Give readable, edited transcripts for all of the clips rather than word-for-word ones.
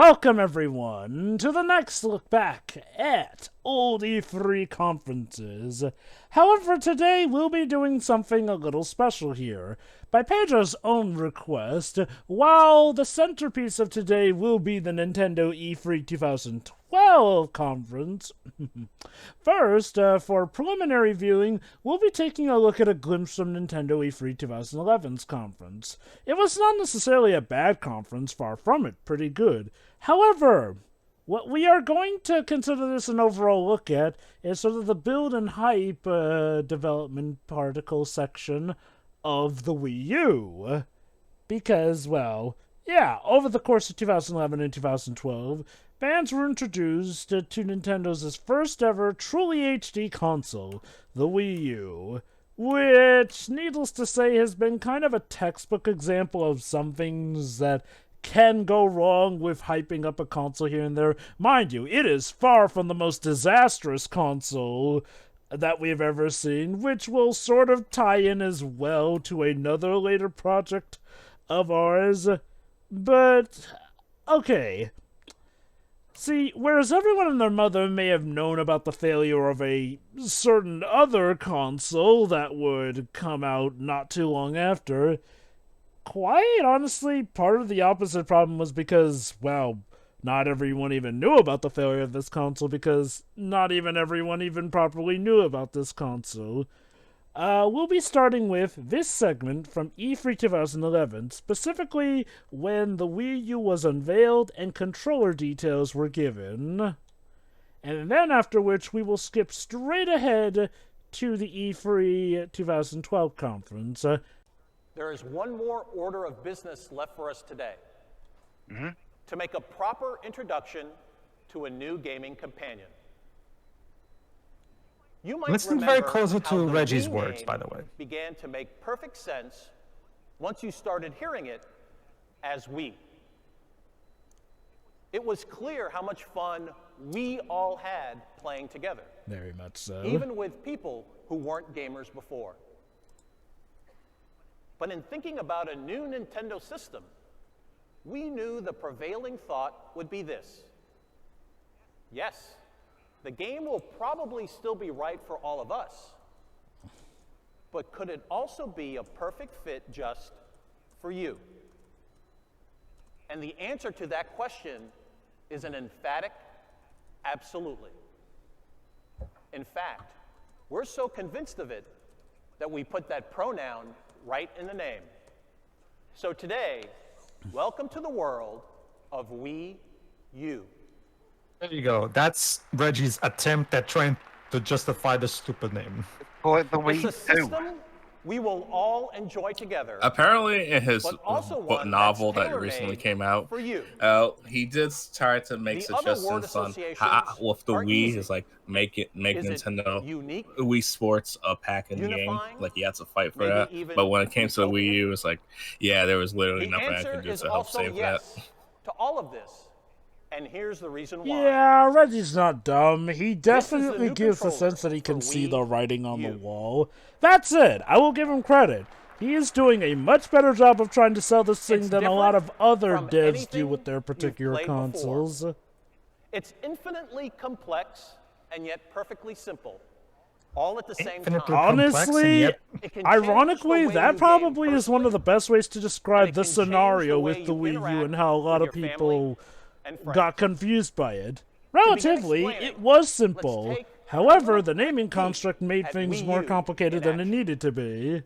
Welcome, everyone, to the next look back at old E3 conferences. However, today we'll be doing something a little special here. By Pedro's own request, while the centerpiece of today will be the Nintendo E3 2012 conference, first, for preliminary viewing, we'll be taking a look at a glimpse from Nintendo E3 2011's conference. It was not necessarily a bad conference, far from it, pretty good. However, what we are going to consider this an overall look at is sort of the build and hype development particle section of the Wii U. Because, well, yeah, over the course of 2011 and 2012, fans were introduced to Nintendo's first ever truly HD console, the Wii U, which, needless to say, has been kind of a textbook example of some things that can go wrong with hyping up a console here and there. Mind you, it is far from the most disastrous console that we've ever seen, which will sort of tie in as well to another later project of ours. But, okay. See, whereas everyone and their mother may have known about the failure of a certain other console that would come out not too long after, quite honestly, part of the opposite problem was because, well, not everyone even knew about the failure of this console because not even everyone even properly knew about this console. We'll be starting with this segment from E3 2011, specifically when the Wii U was unveiled and controller details were given. And then after which we will skip straight ahead to the E3 2012 conference. There is one more order of business left for us today. To make a proper introduction to a new gaming companion. You might Listen remember very closely how to the Reggie's Wii words, name by the way. began to make perfect sense once you started hearing it as Wii. It was clear how much fun we all had playing together. Very much so. Even with people who weren't gamers before. But in thinking about a new Nintendo system, we knew the prevailing thought would be this. Yes, the game will probably still be right for all of us, but could it also be a perfect fit just for you? And the answer to that question is an emphatic absolutely. In fact, we're so convinced of it that we put that pronoun right in the name. So today, welcome to the world of WiiU. There you go. That's Reggie's attempt at trying to justify the stupid name. For the It's a Wii system we will all enjoy together. Apparently, in his But also book one novel that's that recently tailor-made came out, for you. he did try to make The other word suggestions on associations how with the are Wii. easy. Is like make Is it Nintendo unique? Wii Sports a pack in the game. Unifying? Like he had to fight for Maybe that. even But when it came to the Wii utopian? U, it's like, yeah, there was literally The nothing I answer could do is to help also save yes that. to all of this. And here's the reason why. Yeah, Reggie's not dumb. He is definitely the new gives the controller sense that he can for see Wii the writing on the U. wall. That's it. I will give him credit. He is doing a much better job of trying to sell this thing It's than a lot of different other from devs anything do with their you've particular played before. consoles. It's infinitely complex and yet perfectly simple. All at the same Infinitely time. complex and Honestly, yet- It can change the ironically, way that you probably game is one of the best ways to describe it the can change scenario the way with the you Wii U interact and how a lot with of your people family and friends. got confused by it. begin Relatively, explaining, it was let's simple. take However, a the naming peek construct made at things Wii more U complicated in than it action. needed to be.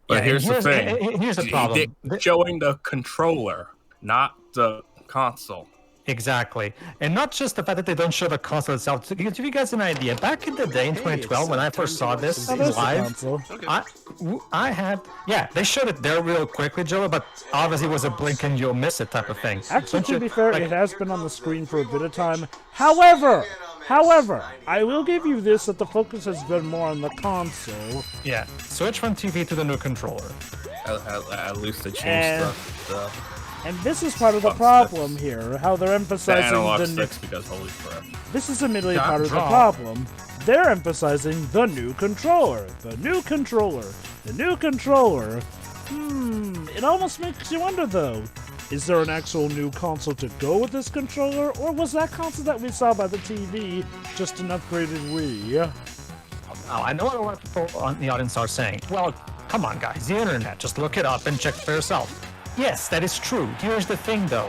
But Yeah, here's the here's- thing: here's the problem. They're showing the controller, not the console. Exactly. And not just the fact that they don't show the console itself. To give you guys an idea, back in the day in 2012, when I first saw this Oh, there's the live, console. I had, yeah, they showed it there real quickly, Joe, but obviously it was a blink and you'll miss it type of thing. Actually, Don't to you- be fair, like, it has been on the screen for a bit of time. However, I will give you this that the focus has been more on the console. yeah, switch from TV to the new controller. At least they And- changed the And this is part of the Fun problem here, how they're emphasizing analog the sticks because holy crap. This is admittedly Dot part of the draw. problem. They're emphasizing the new controller. The new controller. The new controller. It almost makes you wonder, though. Is there an actual new console to go with this controller, or was that console that we saw by the TV just an upgraded Wii? Now, I know what a lot of people on the audience are saying. Well, come on, guys, the internet. Just look it up and check for yourself. Yes, that is true. Here's the thing, though.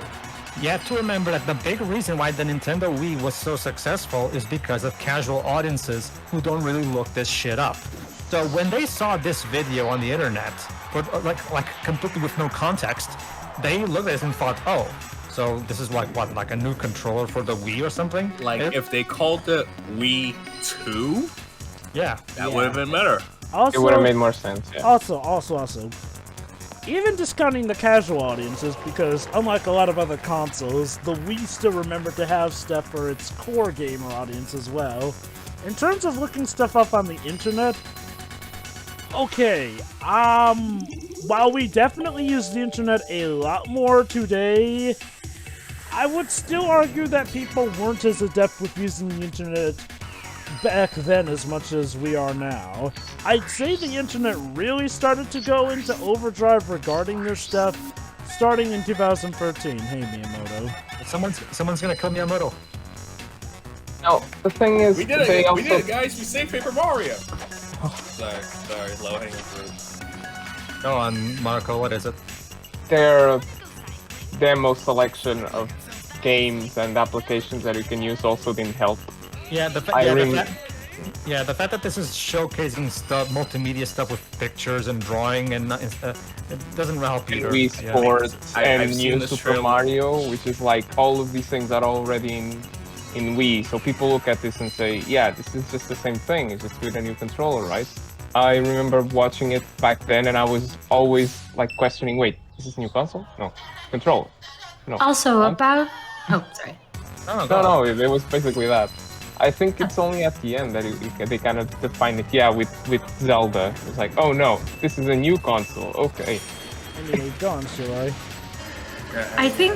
You have to remember that the big reason why the Nintendo Wii was so successful is because of casual audiences who don't really look this shit up. So when they saw this video on the internet, like completely with no context, they looked at it and thought, oh, so this is like what, like a new controller for the Wii or something? Like if they called it Wii 2, yeah, that would have been better. Also, It would have made more sense. Yeah. Also, even discounting the casual audiences, because unlike a lot of other consoles, the Wii still remembered to have stuff for its core gamer audience as well. In terms of looking stuff up on the internet, okay, while we definitely use the internet a lot more today, I would still argue that people weren't as adept with using the internet back then as much as we are now. I'd say the internet really started to go into overdrive regarding this stuff starting in 2013. Hey, Miyamoto. Someone's gonna kill Miyamoto. No, the thing is, We did it, they we did it, guys. We saved Paper Mario. Sorry, low hanging fruit. Go on, Marco. What is it? their demo selection of games and applications that you can use also didn't help. Yeah, the fact that this is showcasing stuff, multimedia stuff with pictures and drawing, and it doesn't help either. Wii Sports and New Super Mario, which is like all of these things are already in Wii. So people look at this and say, yeah, this is just the same thing. It's just with a new controller, right? I remember watching it back then, and I was always like questioning, wait, is this a new console? No, controller. No. Also about... Oh, sorry. No, it was basically that. I think it's only at the end that they kind of define it. Yeah, with Zelda, it's like, oh no, this is a new console. Okay. Anyway, go on, Shirai. I think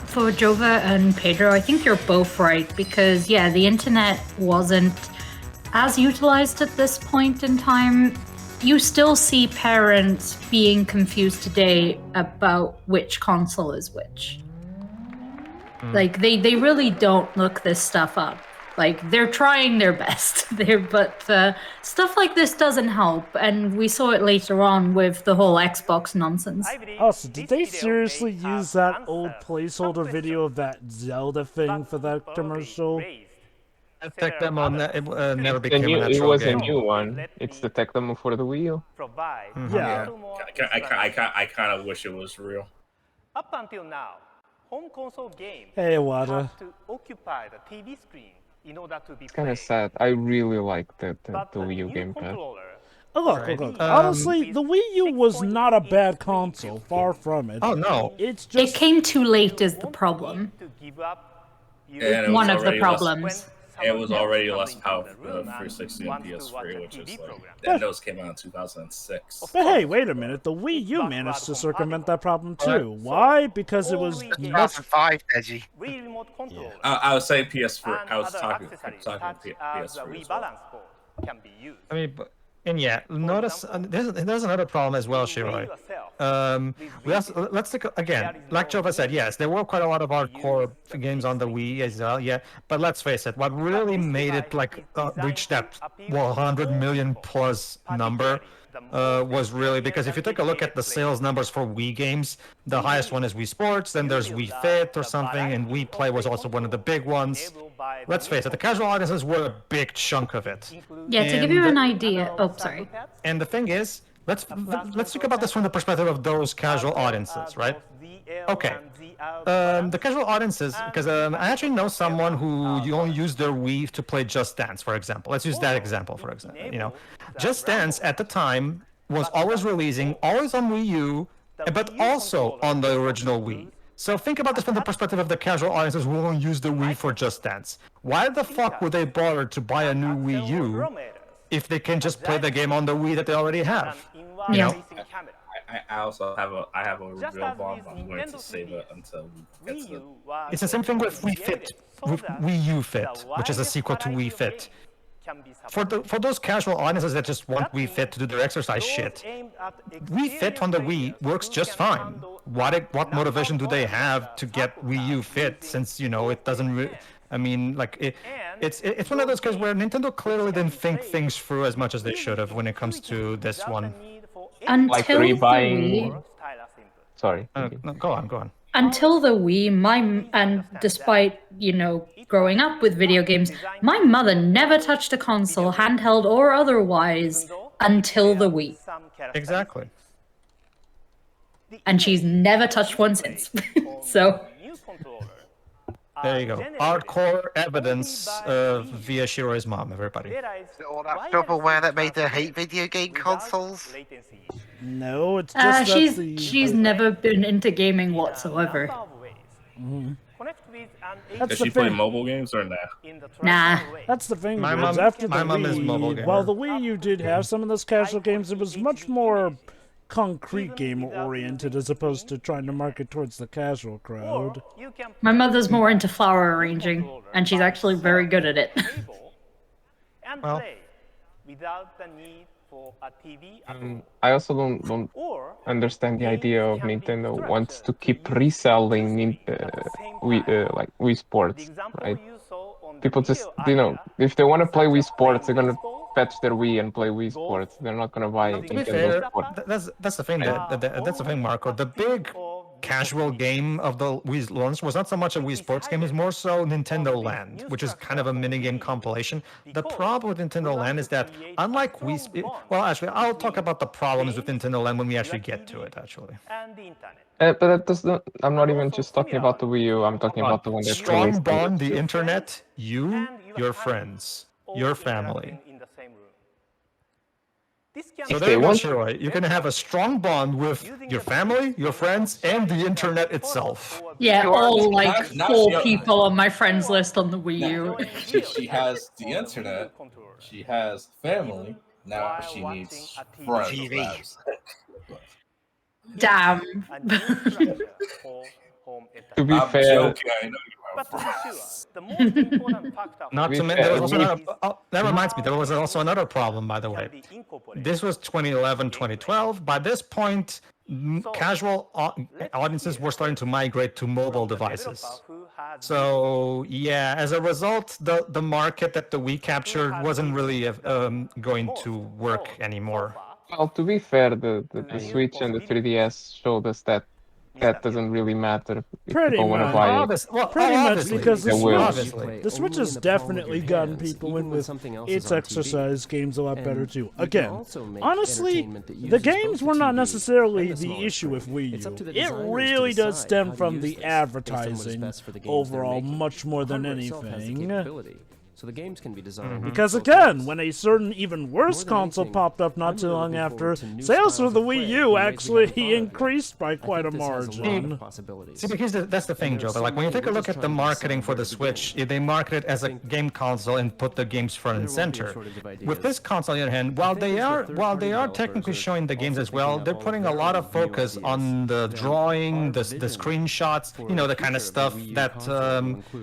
for Jova and Pedro, I think you're both right because, yeah, the internet wasn't as utilized at this point in time. You still see parents being confused today about which console is which. Like, they really don't look this stuff up. Like, they're trying their best there, but stuff like this doesn't help, and we saw it later on with the whole Xbox nonsense. Also, did they seriously use that old placeholder video of that Zelda thing for that commercial? That tech demo never became a natural It was game. a new one. It's the tech demo for the Wii U. Yeah. I kind of wish it was real. Up until now, home console games Hey, Wada. have to occupy the TV screen in order to be It's kind of played. sad. I really like the But the Wii U new gamepad. controller Look. Honestly, the Wii U was not a bad console. Far from it. Oh no! It's It just... came too late is the problem. to give up And it was One of the already problems. It was already less powerful than 360 and PS3, which is like those came out in 2006. But hey, wait a minute. The Wii U managed to circumvent that problem too. Why? Because it was much... 2005, Deji. Wii remote controller I was saying PS3. and I was other talking accessories such as the PS3 as Wii well. balance board can be used. I mean, and yeah, notice there's another problem as well, Shiroi. Let's take again, like Jova said, yes, there were quite a lot of hardcore games on the Wii as well, yeah. But let's face it, what really made it like reach that 100 million plus number was really because if you take a look at the sales numbers for Wii games, the highest one is Wii Sports, then there's Wii Fit or something, and Wii Play was also one of the big ones. Let's face it, the casual audiences were a big chunk of it. Yeah, to give you an idea... Oh, sorry. And the thing is, let's think about this from the perspective of those casual audiences, right? Okay. The casual audiences, because I actually know someone who only used their Wii to play Just Dance, for example. Let's use that example, for example. You know, Just Dance at the time was always releasing, always on Wii U, but also on the original Wii. So think about this from the perspective of the casual audiences who only use the Wii for Just Dance. Why the fuck would they bother to buy a new Wii U if they can just play the game on the Wii that they already have? You know? I also have a real bomb. I'm going to save it until we get to It's the same thing with Wii Fit, with Wii U Fit, which is a sequel to Wii Fit. for those casual audiences that just want Wii Fit to do their exercise shit, Wii Fit on the Wii works just fine. What motivation do they have to get Wii U Fit, since it doesn't? I mean, like it's one of those cases where Nintendo clearly didn't think things through as much as they should have when it comes to this one. Like rebuying. Sorry. No, go on. Until the Wii, and despite, growing up with video games, my mother never touched a console, handheld or otherwise, until the Wii. Exactly. And she's never touched one since. So... There you go. Hardcore evidence via Shiroi's mom, everybody. Is it all that doubleware that made her hate video game consoles? No, it's just she's never been into gaming whatsoever. Does she play mobile games or nah? Nah. That's the thing. My mom is mobile gamer. While the Wii U did have some of those casual games, it was much more concrete game oriented as opposed to trying to market towards the casual crowd. My mother's more into flower arranging, and she's actually very good at it. Well, I also don't understand the idea of Nintendo wants to keep reselling Wii Sports, right? People just, if they want to play Wii Sports, they're gonna fetch their Wii and play Wii Sports. They're not gonna buy Nintendo Sports. That's the thing. That's the thing, Marco. The big casual game of the Wii launch was not so much a Wii Sports game; it's more so Nintendo Land, which is kind of a minigame compilation. The problem with Nintendo Land is that, unlike Wii, well, actually, I'll talk about the problems with Nintendo Land when we actually get to it. Actually. But that does not. I'm not even just talking about the Wii U. I'm talking about the one that's strong bond, the internet, you, your friends, your family. So there you go, Shiroi. You're going to have a strong bond with your family, your friends, and the internet itself. Yeah, all like 4 people on my friends list on the Wii U. She has the internet, she has family, now she needs friends. Damn. To be fair, joking, I know you are friends. Not to mention, that reminds me, there was also another problem, by the way. This was 2011, 2012. By this point, casual audiences were starting to migrate to mobile devices. So, yeah, as a result, the market that the Wii captured wasn't really going to work anymore. well, to be fair, the Switch and the 3DS showed us that doesn't really matter if people want to buy it. Pretty much because the Switch has definitely gotten people in with its exercise games a lot better too. Again, honestly, the games were not necessarily the issue with Wii U. It really does stem from the advertising overall much more than anything. So the games can be designed because again, when a certain even worse console popped up not too long after, sales for the Wii U actually increased by quite a margin. See, because that's the thing, Joe. Like when you take a look at the marketing for the Switch, they market it as a game console and put the games front and center. With this console, on the other hand, while they are technically showing the games as well, they're putting a lot of focus on the drawing, the screenshots, you know, the kind of stuff that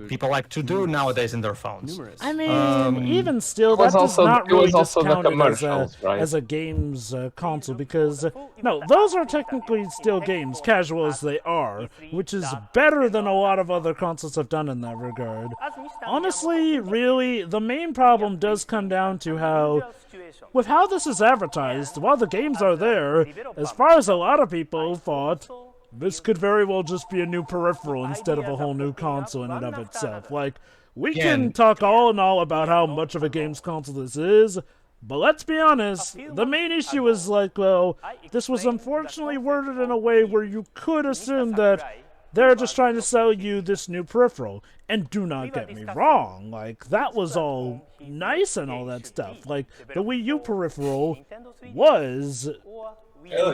people like to do nowadays in their phones. I mean, even still, that does not really discount it as a games console, because, no, those are technically still games, casual as they are, which is better than a lot of other consoles have done in that regard. Honestly, really, the main problem does come down to how, with how this is advertised, while the games are there, as far as a lot of people thought, this could very well just be a new peripheral instead of a whole new console in and of itself. Like, we can talk all in all about how much of a games console this is, but let's be honest, the main issue is like, well, this was unfortunately worded in a way where you could assume that they're just trying to sell you this new peripheral. And do not get me wrong, like, that was all nice and all that stuff. Like, the Wii U peripheral was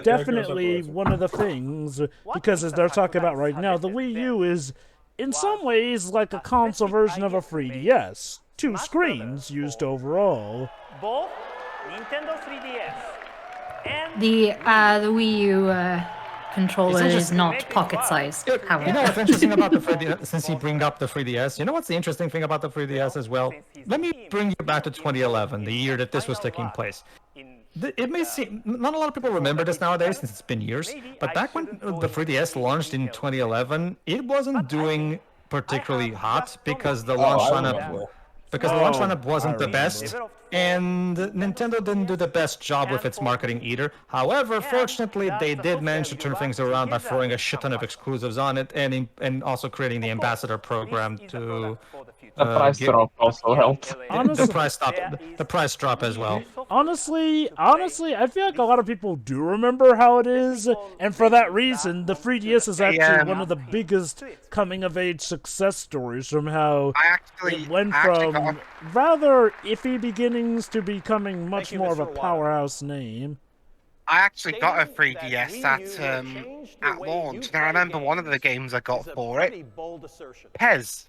definitely one of the things, because as they're talking about right now, the Wii U is in some ways like a console version of a 3DS. 2 screens used overall. The Wii U controller is not pocket-sized, however. You know what's interesting about the 3DS, since you bring up the 3DS, you know what's the interesting thing about the 3DS as well? Let me bring you back to 2011, the year that this was taking place. It may seem, not a lot of people remember this nowadays since it's been years, but back when the 3DS launched in 2011, it wasn't doing particularly hot because the launch lineup wasn't the best, and Nintendo didn't do the best job with its marketing either. However, fortunately, they did manage to turn things around by throwing a shit ton of exclusives on it, and also creating the ambassador program to. The price drop also helped. Honestly, the price drop as well. Honestly, I feel like a lot of people do remember how it is, and for that reason, the 3DS is actually one of the biggest coming-of-age success stories from how it went from rather iffy beginnings to becoming much more of a powerhouse name. I actually got a 3DS at launch, and I remember one of the games I got for it, Pez.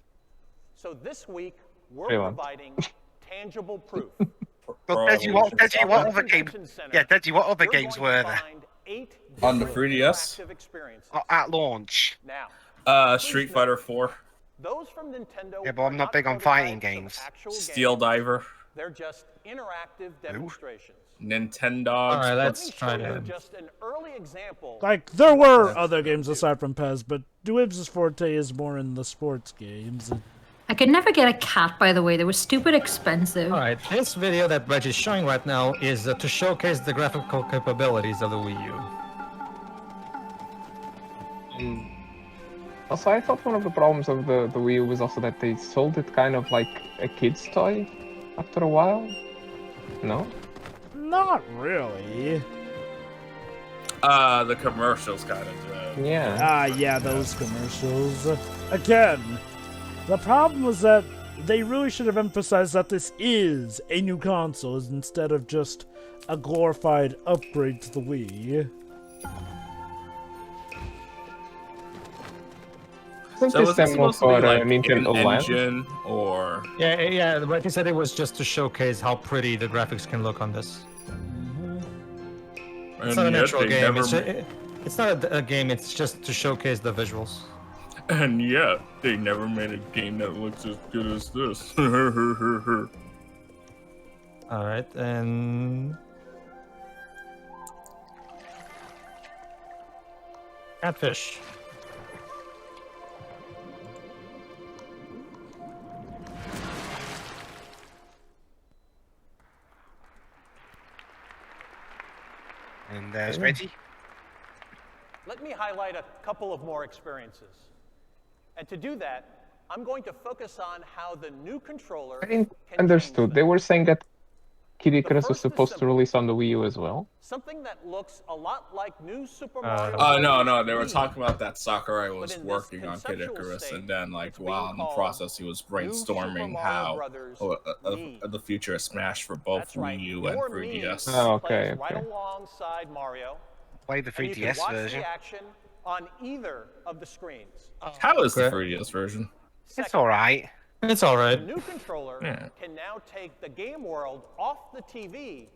So this week, we're providing tangible proof. But Deji, what other games? Yeah, Deji, what other games were there? On the 3DS? At launch. Street Fighter 4. Those from Nintendo. Yeah, but I'm not big on fighting games. Steel Diver. They're just interactive demonstrations. Nintendo. Alright, let's try to. Just an early example. Like, there were other games aside from Pez, but Dweebs' forte is more in the sports games. I could never get a cat, by the way. They were stupid expensive. Alright, this video that Reg is showing right now is to showcase the graphical capabilities of the Wii U. Also, I thought one of the problems of the Wii U was also that they sold it kind of like a kid's toy after a while. No? Not really. The commercials kind of. Yeah. Yeah, those commercials. Again, the problem was that they really should have emphasized that this is a new console instead of just a glorified upgrade to the Wii. So was this supposed to be like Nintendo an Land? engine or? Yeah, like you said, it was just to showcase how pretty the graphics can look on this. It's not a natural game. It's not a game. It's just to showcase the visuals. And yet, they never made a game that looks as good as this. Alright, and... Catfish. And there's Reggie. Let me highlight a couple of more experiences. And to do that, I'm going to focus on how the new controller I didn't understood. They were saying that Kid Icarus was supposed to release on the Wii U as well. Something that looks a lot like new Super Mario. No, they were talking about that Sakurai was working on Kid Icarus, and then like while in the process he was brainstorming how the future of Smash for both Wii U and 3DS. Oh, okay. Right alongside Mario. Play the 3DS version. The action on either of the screens. How is the 3DS version? It's alright. It's alright. The new controller can now take the game world off the TV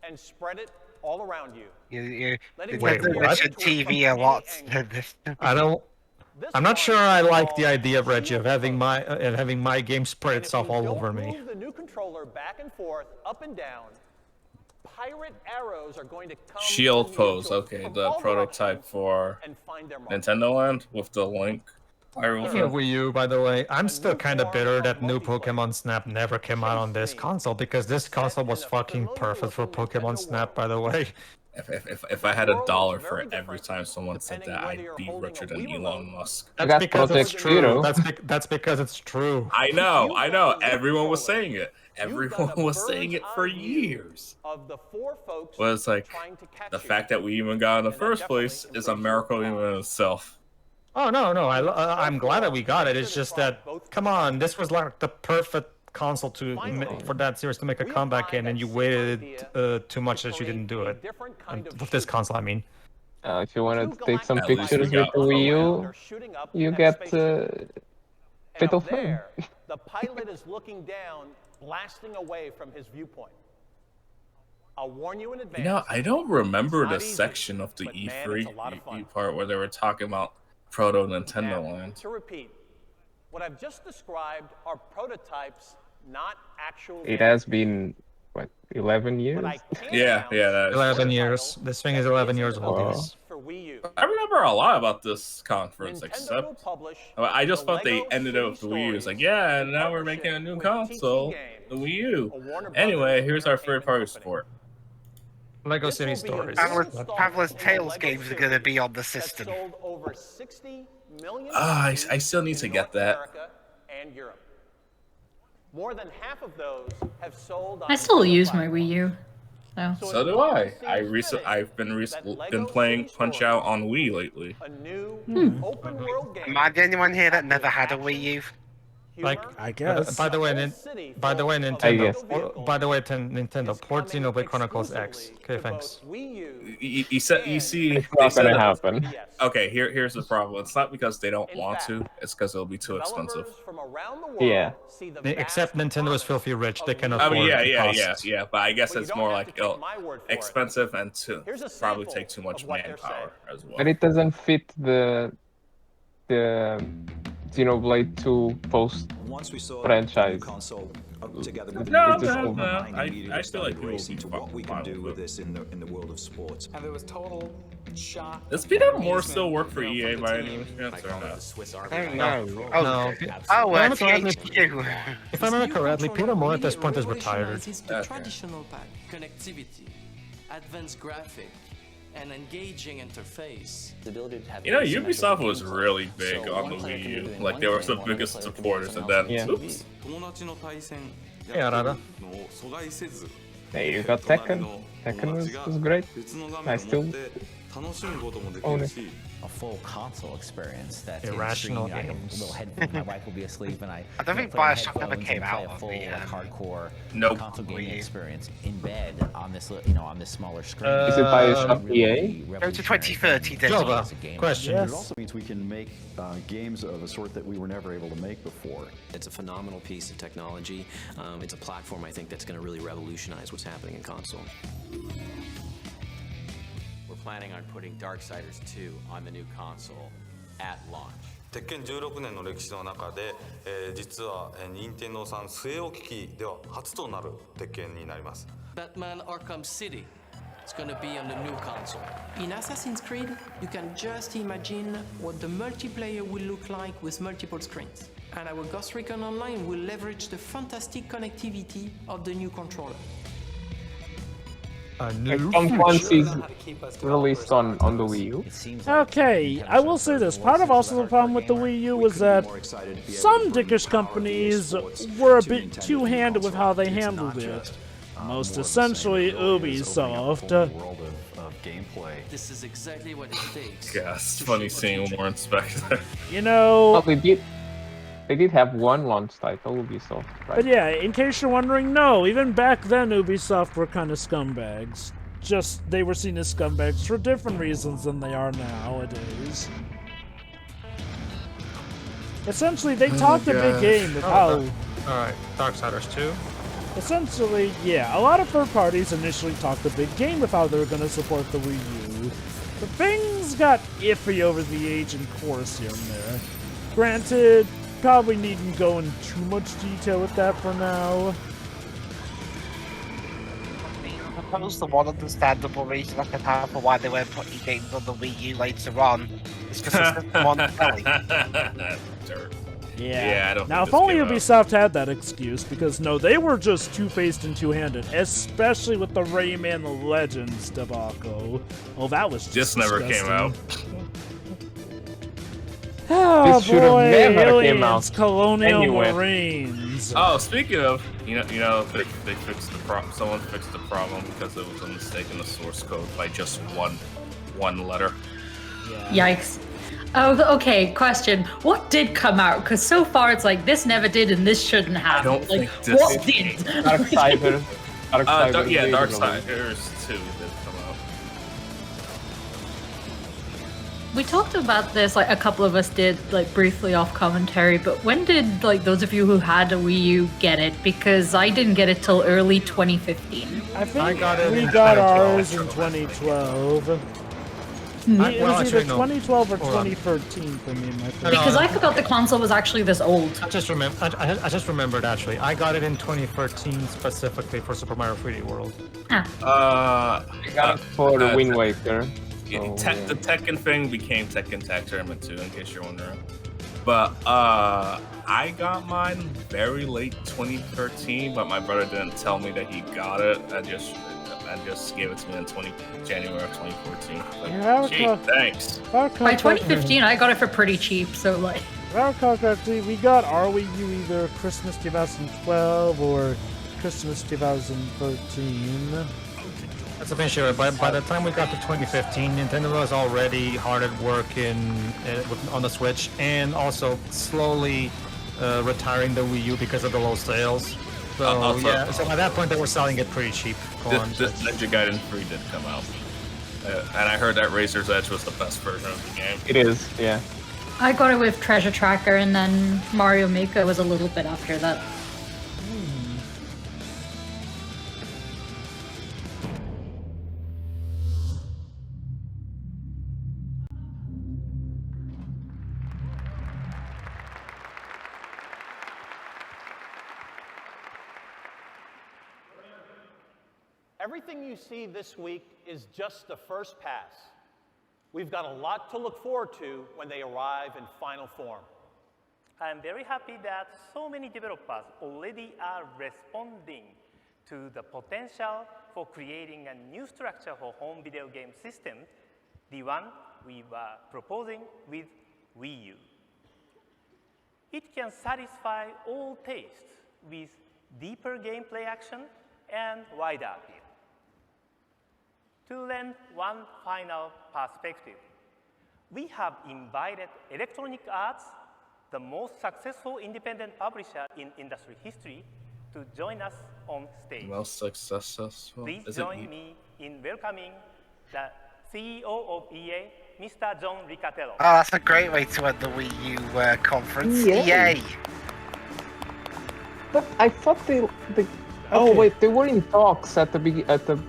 and spread it all around you. You Wait, what? TV a lot. I'm not sure I like the idea, Reggie, of having my game spread itself all over me. Move the new controller back and forth, up and down. Pirate arrows are going to come. Shield pose, okay, the prototype for Nintendo Land with the Link. Speaking of Wii U, by the way, I'm still kind of bitter that new Pokemon Snap never came out on this console, because this console was fucking perfect for Pokemon Snap, by the way. If I had $1 for every time someone said that, I'd be richer than Elon Musk. That's because it's true. That's because it's true. I know. Everyone was saying it. Everyone was saying it for years. Well, it's like, the fact that we even got in the first place is a miracle even in itself. Oh, no, I'm glad that we got it. It's just that, come on, this was like the perfect console for that series to make a comeback in, and you waited too much that you didn't do it. And with this console, I mean. If you want to take some pictures with the Wii U, you get Fatal Flame. The pilot is looking down, blasting away from his viewpoint. I'll warn you in advance. You know, I don't remember the section of the E3 part where they were talking about Proto Nintendo Land. To repeat, what I've just described are prototypes, not actual. It has been, what, 11 years? Yeah, that is 11 years. This thing is 11 years old. For WiiU. I remember a lot about this conference, except I just thought they ended up with the Wii U. It's like, yeah, and now we're making a new console, the Wii U. Anyway, here's our third-party support. Lego City Stories. Traveler's Tales games are going to be on the system. I still need to get that. More than half of those have sold. I still use my Wii U. So do I. I've been playing Punch Out on Wii lately. A new open world game. Am I the only one here that never had a Wii U? Like, I guess. By the way, Nintendo. Nintendo port Xenoblade Chronicles X. Okay, thanks. You see, it's not gonna happen. Okay, here's the problem. It's not because they don't want to. It's because it'll be too expensive. Yeah. Except Nintendo is filthy rich. They can afford. I mean, yeah. But I guess it's more like expensive and to probably take too much manpower as well. But it doesn't fit the Xenoblade 2 post franchise. No. I still like people what we can do with this in the world of sports. And there was total shock. Does Peter Moore still work for EA by any chance or not? I don't know. No. If I remember correctly, Peter Moore at this point is retired. The traditional pack, connectivity, advanced graphic, an engaging interface. You know, Ubisoft was really big on the Wii U. Like, they were the biggest supporters, and then, oops. Yeah, Rada. Hey, you got Tekken. Tekken was great. I still own it. A full console experience that's irrational games. A little headphone, my wife will be asleep, and I don't think Bioshock ever came out a full on hardcore console gaming experience in bed on this, on this smaller screen. Is it Bioshock EA? Go to 2030. Jova, question. It also means we can make games of a sort that we were never able to make before. It's a phenomenal piece of technology. It's a platform I think that's going to really revolutionize what's happening in console. Planning on putting Darksiders 2 on the new console at launch. 鉄拳16年の歴史の中で、実は任天堂さん据え置き機では初となる鉄拳になります。Batman Arkham City. It's going to be on the new console. In Assassin's Creed, you can just imagine what the multiplayer will look like with multiple screens. And our Ghost Recon Online will leverage the fantastic connectivity of the new controller. Tom Clancy's released on the Wii U. Okay, I will say this. Part of also the problem with the Wii U was that some dickish companies were a bit two-handed with how they handled it. Most essentially, Ubisoft. This is exactly what it takes. Yeah, it's funny seeing Warren Spector. You know... They did have one launch title, Ubisoft, right? But yeah, in case you're wondering, no, even back then Ubisoft were kind of scumbags. Just, they were seen as scumbags for different reasons than they are nowadays. Essentially, they talked a big game with how... Alright, Darksiders 2. Essentially, yeah, a lot of third parties initially talked a big game with how they were going to support the Wii U. But things got iffy over the age and course here and there. Granted, probably needn't go into too much detail with that for now. I suppose the one understandable reason I could have for why they weren't putting games on the Wii U later on is because the system on the telly. Yeah, I don't now, if only Ubisoft had that excuse, because no, they were just two-faced and two-handed, especially with the Rayman Legends debacle. Oh, that was just never came out. Oh this should have boy, never came out. Colonial Anyway. Marines. Oh, speaking of, you know, they fixed the problem. Someone fixed the problem because there was a mistake in the source code by just one letter. Yeah. Yikes. Oh, okay, question. What did come out? Because so far it's like, this never did and this shouldn't have. I don't think this what did? Darksiders. Darksiders 2 did come out. We talked about this, like a couple of us did, like briefly off commentary, but when did like those of you who had a Wii U get it? Because I didn't get it till early 2015. I think we got ours in 2012. It was either 2012 or 2013 for me, my friend. Because I forgot the console was actually this old. I just remembered actually. I got it in 2013 specifically for Super Mario 3D World. I got it for the Wind Waker. The Tekken thing became Tekken Tag Tournament 2, in case you're wondering. But I got mine very late 2013, but my brother didn't tell me that he got it. I just gave it to me in January of 2014. Like, gee, thanks. By 2015, I got it for pretty cheap, so like. We got our Wii U either Christmas 2012 or Christmas 2013. That's eventually by the time we got to 2015, Nintendo was already hard at work on the Switch, and also slowly retiring the Wii U because of the low sales. So so at that point they were selling it pretty cheap. This Ninja Gaiden 3 did come out, and I heard that Razor's Edge was the best version of the game. It is, yeah. I got it with Treasure Tracker, and then Mario Maker was a little bit after that. Everything you see this week is just the first pass. We've got a lot to look forward to when they arrive in final form. I'm very happy that so many developers already are responding to the potential for creating a new structure for home video game system, the one we were proposing with Wii U. It can satisfy all tastes with deeper gameplay action and wider appeal. To lend one final perspective, we have invited Electronic Arts, the most successful independent publisher in industry history, to join us on stage. Most successful? Please join me in welcoming the CEO of EA, Mr. John Ricatello. Oh, that's a great way to end the Wii U conference. EA! But I thought they wait, they were in talks at the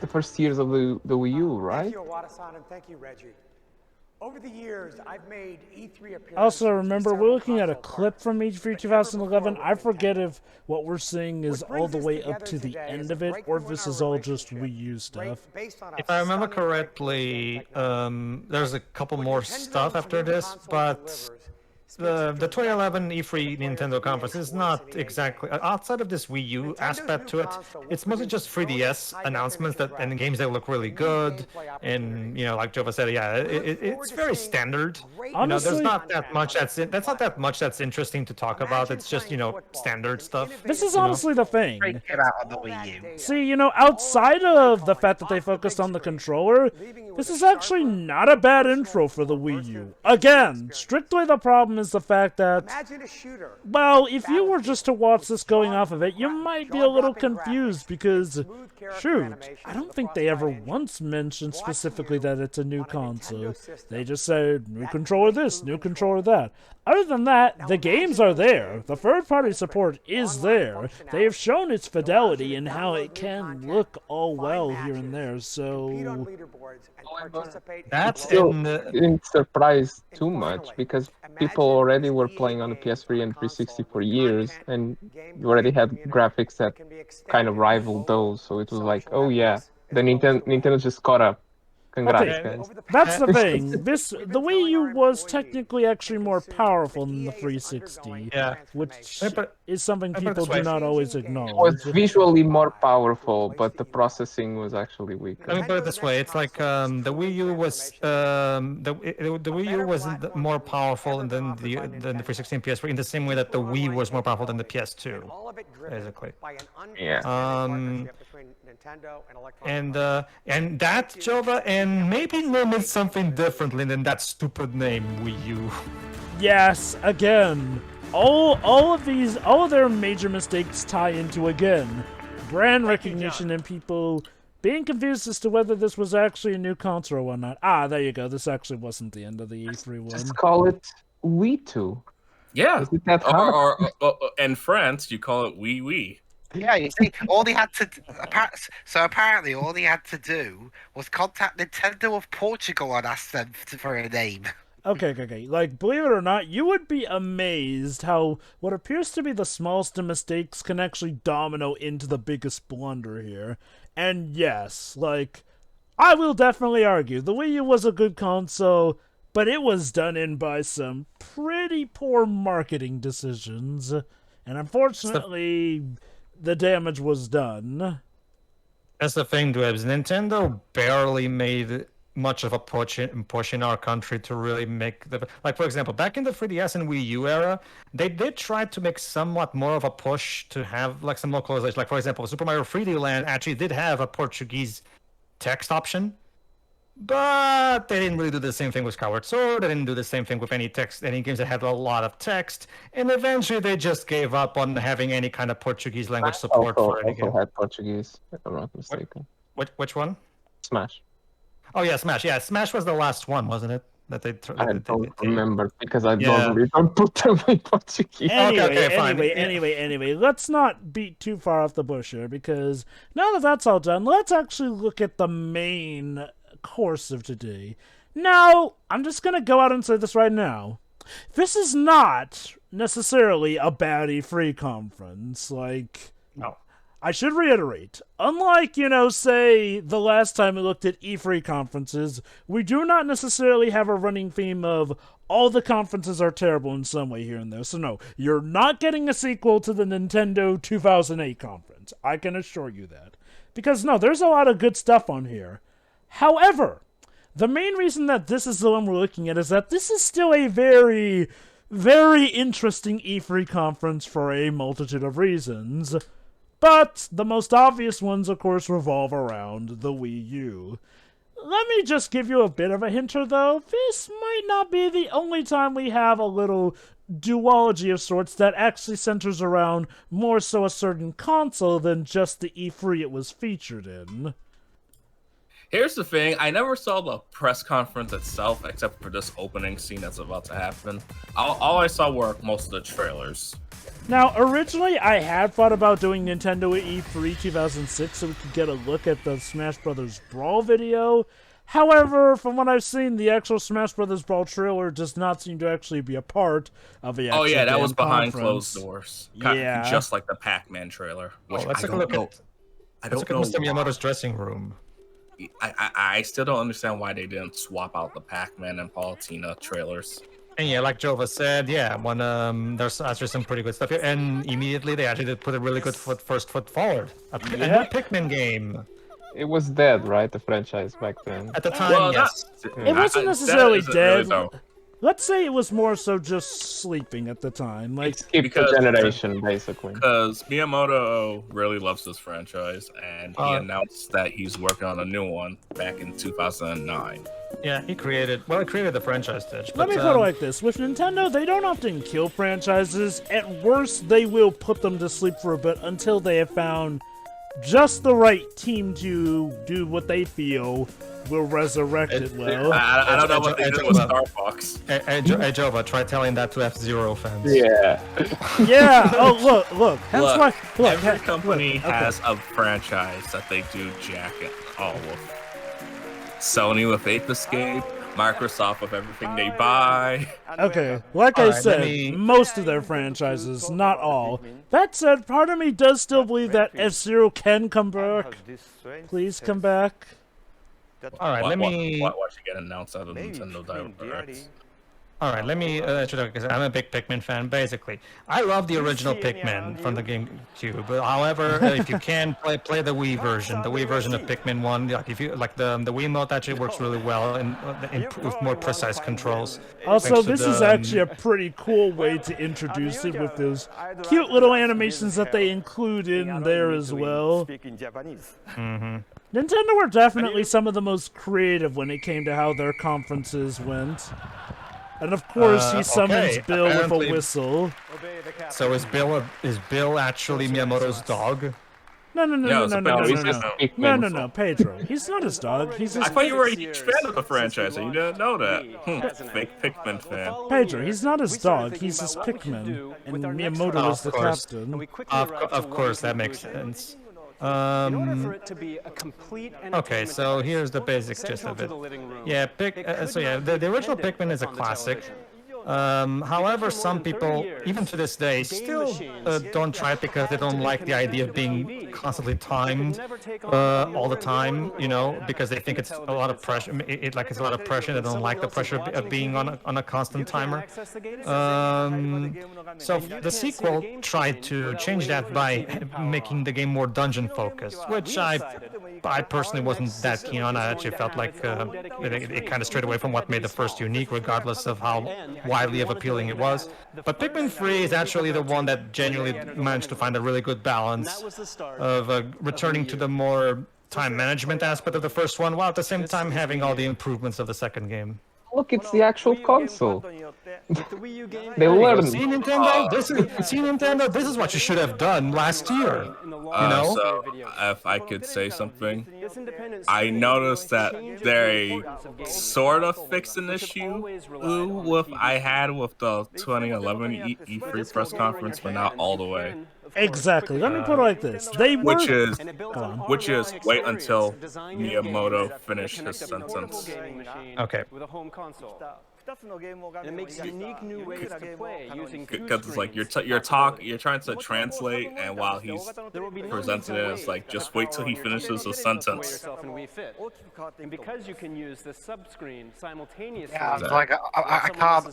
first years of the Wii U, right? Thank you, Awada-san, and thank you, Reggie. Over the years, I've made E3 appearances. Also, remember, we're looking at a clip from E3 2011. I forget if what we're seeing is all the way up to the end of it, or if this is all just Wii U stuff. If I remember correctly, there's a couple more stuff after this, but the 2011 E3 Nintendo conference is not exactly outside of this Wii U aspect to it. It's mostly just 3DS announcements and games that look really good. And like Jova said, yeah, it's very standard. Honestly, there's not that much that's not that much that's interesting to talk about. It's just standard stuff. This is honestly the thing. Get out of the Wii U. See, outside of the fact that they focused on the controller, this is actually not a bad intro for the Wii U. Again, strictly the problem is the fact that, well, if you were just to watch this going off of it, you might be a little confused because, shoot, I don't think they ever once mentioned specifically that it's a new console. They just said, new controller this, new controller that. Other than that, the games are there. The third-party support is there. They have shown its fidelity and how it can look all well here and there, so... That still didn't surprise too much, because people already were playing on the PS3 and 360 for years, and you already had graphics that kind of rivaled those, so it was like, oh yeah, the Nintendo just caught up. Congrats, guys. That's the thing. The Wii U was technically actually more powerful than the 360, which is something people do not always acknowledge. It was visually more powerful, but the processing was actually weaker. Let me put it this way: it's like the Wii U was the Wii U wasn't more powerful than the 360 and PS3 in the same way that the Wii was more powerful than the PS2, basically. Yeah. And that, Jova, and maybe name it something differently than that stupid name, Wii U. Yes, again, all of their major mistakes tie into, again, brand recognition and people being confused as to whether this was actually a new console or whatnot. Ah, there you go. This actually wasn't the end of the E3 one. Just call it WiiU. Yeah. Is it that hard? Or in France, you call it WiiU. Yeah, you see, all they had to apparently all they had to do was contact Nintendo of Portugal and ask them for a name. Okay. Like, believe it or not, you would be amazed how what appears to be the smallest of mistakes can actually domino into the biggest blunder here. And yes, like, I will definitely argue the Wii U was a good console, but it was done in by some pretty poor marketing decisions. And unfortunately, the damage was done. That's the thing, Dwebs. Nintendo barely made much of a push in our country to really make the... Like, for example, back in the 3DS and Wii U era, they did try to make somewhat more of a push to have, like, some localization. Like, for example, Super Mario 3D Land actually did have a Portuguese text option, but they didn't really do the same thing with Skyward Sword. They didn't do the same thing with any games that had a lot of text, and eventually they just gave up on having any kind of Portuguese language support for any game. Also had Portuguese, if I'm not mistaken. Which one? Smash. Oh yeah, Smash. Yeah, Smash was the last one, wasn't it? That they. I don't remember because I don't put them in Portuguese. Anyway, let's not beat too far off the bush here, because now that that's all done, let's actually look at the main course of today. Now, I'm just gonna go out and say this right now. This is not necessarily a bad E3 conference. Like, no. I should reiterate, unlike, say, the last time we looked at E3 conferences, we do not necessarily have a running theme of all the conferences are terrible in some way here and there. So no, you're not getting a sequel to the Nintendo 2008 conference. I can assure you that. Because no, there's a lot of good stuff on here. However, the main reason that this is the one we're looking at is that this is still a very, very interesting E3 conference for a multitude of reasons. But the most obvious ones, of course, revolve around the Wii U. Let me just give you a bit of a hint here, though. This might not be the only time we have a little duology of sorts that actually centers around more so a certain console than just the E3 it was featured in. Here's the thing, I never saw the press conference itself except for this opening scene that's about to happen. All I saw were most of the trailers. Now, originally, I had thought about doing Nintendo at E3 2006 so we could get a look at the Smash Bros. Brawl video. However, from what I've seen, the actual Smash Bros. Brawl trailer does not seem to actually be a part of the actual that was behind conference. closed doors. Yeah. Just like the Pac-Man trailer. Which let's take a look at Mr. Miyamoto's dressing room. I still don't understand why they didn't swap out the Pac-Man and Palutena trailers. And yeah, like Jova said, there's actually some pretty good stuff here, and immediately they actually did put a really good first foot forward. A new Pikmin game. It was dead, right? The franchise back then. At the time, yes. It wasn't necessarily dead. Let's say it was more so just sleeping at the time. Like, skipped a generation, basically. Because Miyamoto really loves this franchise, and he announced that he's working on a new one back in 2009. Yeah, he created the franchise, Ditch. Let me put it like this. With Nintendo, they don't often kill franchises. At worst, they will put them to sleep for a bit until they have found just the right team to do what they feel will resurrect it well. I don't know what they did with Star Fox. Hey, Jova, try telling that to F-Zero fans. Yeah. Yeah. Oh, look. Every company has a franchise that they do jack it all with. Sony with Ape Escape, Microsoft with everything they buy. Okay, like I said, most of their franchises, not all. That said, part of me does still believe that F-Zero can come back. Please come back. Alright, let me... Watch it get announced out of Nintendo Direct. Alright, let me because I'm a big Pikmin fan, basically. I love the original Pikmin from the GameCube, but however, if you can play the Wii version of Pikmin 1, like if you like the Wii mode actually works really well and with more precise controls. Also, this is actually a pretty cool way to introduce it with those cute little animations that they include in there as well. Nintendo were definitely some of the most creative when it came to how their conferences went. And of course, he summons Bill with a whistle. So is Bill actually Miyamoto's dog? No, Pedro. He's not his dog. He's his. I thought you were a huge fan of the franchise, and you didn't know that. Fake Pikmin fan. Pedro, he's not his dog. He's his Pikmin, and Miyamoto is the captain. Of course, that makes sense. Okay, so here's the basic gist of it. Yeah, the original Pikmin is a classic. However, some people, even to this day, still don't try it because they don't like the idea of being constantly timed all the time, you know, because they think it's a lot of pressure. It's a lot of pressure. They don't like the pressure of being on a constant timer. So the sequel tried to change that by making the game more dungeon focused, which I personally wasn't that keen on. I actually felt like it kind of strayed away from what made the first unique, regardless of how widely appealing it was. But Pikmin 3 is actually the one that genuinely managed to find a really good balance of returning to the more time management aspect of the first one, while at the same time having all the improvements of the second game. Look, it's the actual console. They learned. See, Nintendo, this is what you should have done last year. You know? So, if I could say something, I noticed that they sort of fixed an issue I had with the 2011 E3 press conference, but not all the way. Exactly. Let me put it like this: which is wait until Miyamoto finished his sentence. Okay. And it makes unique new ways to play using because it's like you're trying to translate, and while he's presented it as like just wait till he finishes his sentence. And because you can use the sub-screen simultaneously, yeah, it's like I can't.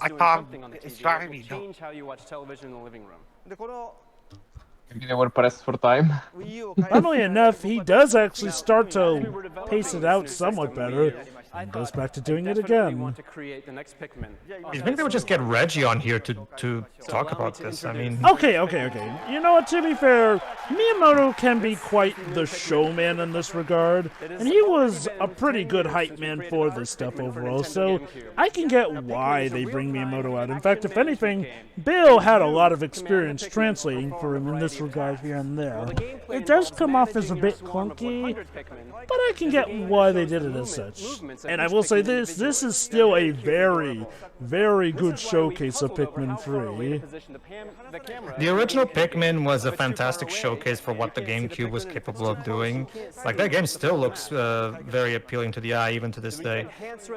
It's driving me nuts. Change how you watch television in the living room. Maybe they were pressed for time. Funnily enough, he does actually start to pace it out somewhat better, and goes back to doing it again. You think they would just get Reggie on here to talk about this? I mean... Okay. You know what, to be fair, Miyamoto can be quite the showman in this regard, and he was a pretty good hype man for this stuff overall, so I can get why they bring Miyamoto out. In fact, if anything, Bill had a lot of experience translating for him in this regard here and there. It does come off as a bit clunky, but I can get why they did it as such. And I will say this is still a very, very good showcase of Pikmin 3. The original Pikmin was a fantastic showcase for what the GameCube was capable of doing. Like, that game still looks very appealing to the eye, even to this day.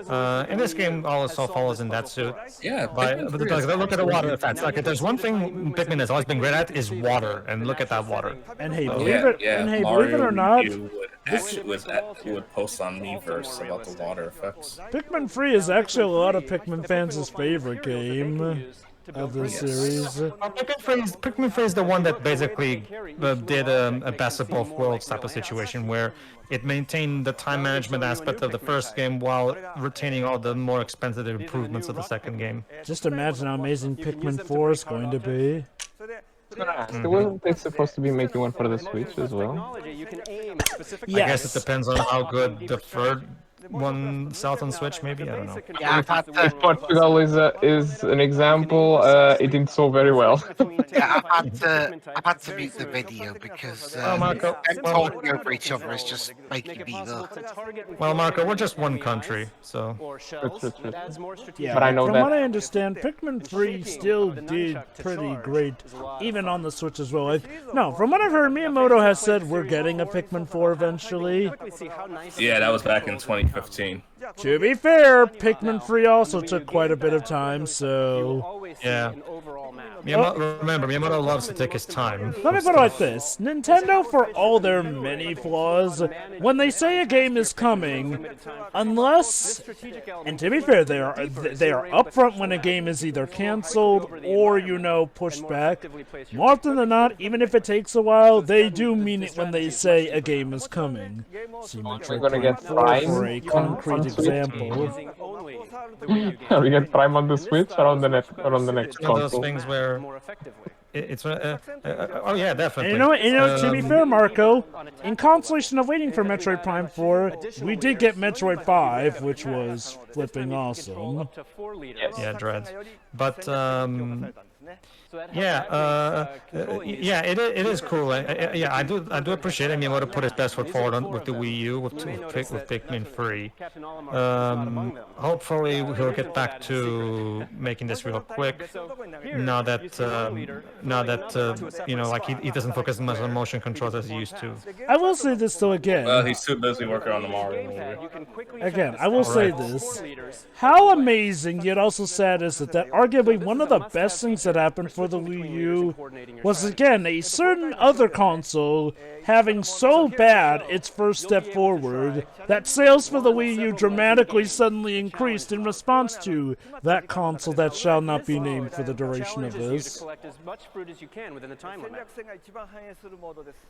And this game also follows in that suit. Yeah, but look at the water effects. Like, if there's one thing Pikmin has always been great at, is water. And look at that water. And hey, believe it or not, would post on Miiverse about the water effects. Pikmin 3 is actually a lot of Pikmin fans' favorite game of the series. Pikmin 3 is the one that basically did a best of both worlds type of situation, where it maintained the time management aspect of the first game while retaining all the more expensive improvements of the second game. Just imagine how amazing Pikmin 4 is going to be. Wasn't they supposed to be making one for the Switch as well? Yes. I guess it depends on how good the third one sells on Switch, maybe? I don't know. Yeah, if Portugal is an example, it did so very well. Yeah, I've had to mute the video because them talking over each other is just making me look. Well, Marco, we're just one country, so... Yeah, but I know from that. what I understand, Pikmin 3 still did pretty great, even on the Switch as well. From what I've heard, Miyamoto has said we're getting a Pikmin 4 eventually. Yeah, that was back in 2015. To be fair, Pikmin 3 also took quite a bit of time, so... Yeah. Remember, Miyamoto loves to take his time. Let me put it like this. Nintendo, for all their many flaws, when they say a game is coming, unless... And to be fair, they are upfront when a game is either cancelled or, pushed back. More often than not, even if it takes a while, they do mean it when they say a game is coming. So we're gonna get Prime for a concrete example. Are we get Prime on the Switch or on the next console? One of those things where it's oh yeah, definitely. And to be fair, Marco, in consolation of waiting for Metroid Prime 4, we did get Metroid 5, which was flipping awesome. Yeah, Dread. But Yeah, yeah, it is cool. Yeah, I do appreciate it. Miyamoto put his best foot forward with the Wii U with Pikmin 3. Hopefully he'll get back to making this real quick. Now that you know, like he doesn't focus as much on motion controls as he used to. I will say this though again. Well, he's too busy working on the Mario movie. Again, I will say this. How amazing yet also sad is it that arguably one of the best things that happened for the Wii U was again a certain other console having so bad its first step forward that sales for the Wii U dramatically suddenly increased in response to that console that shall not be named for the duration of this.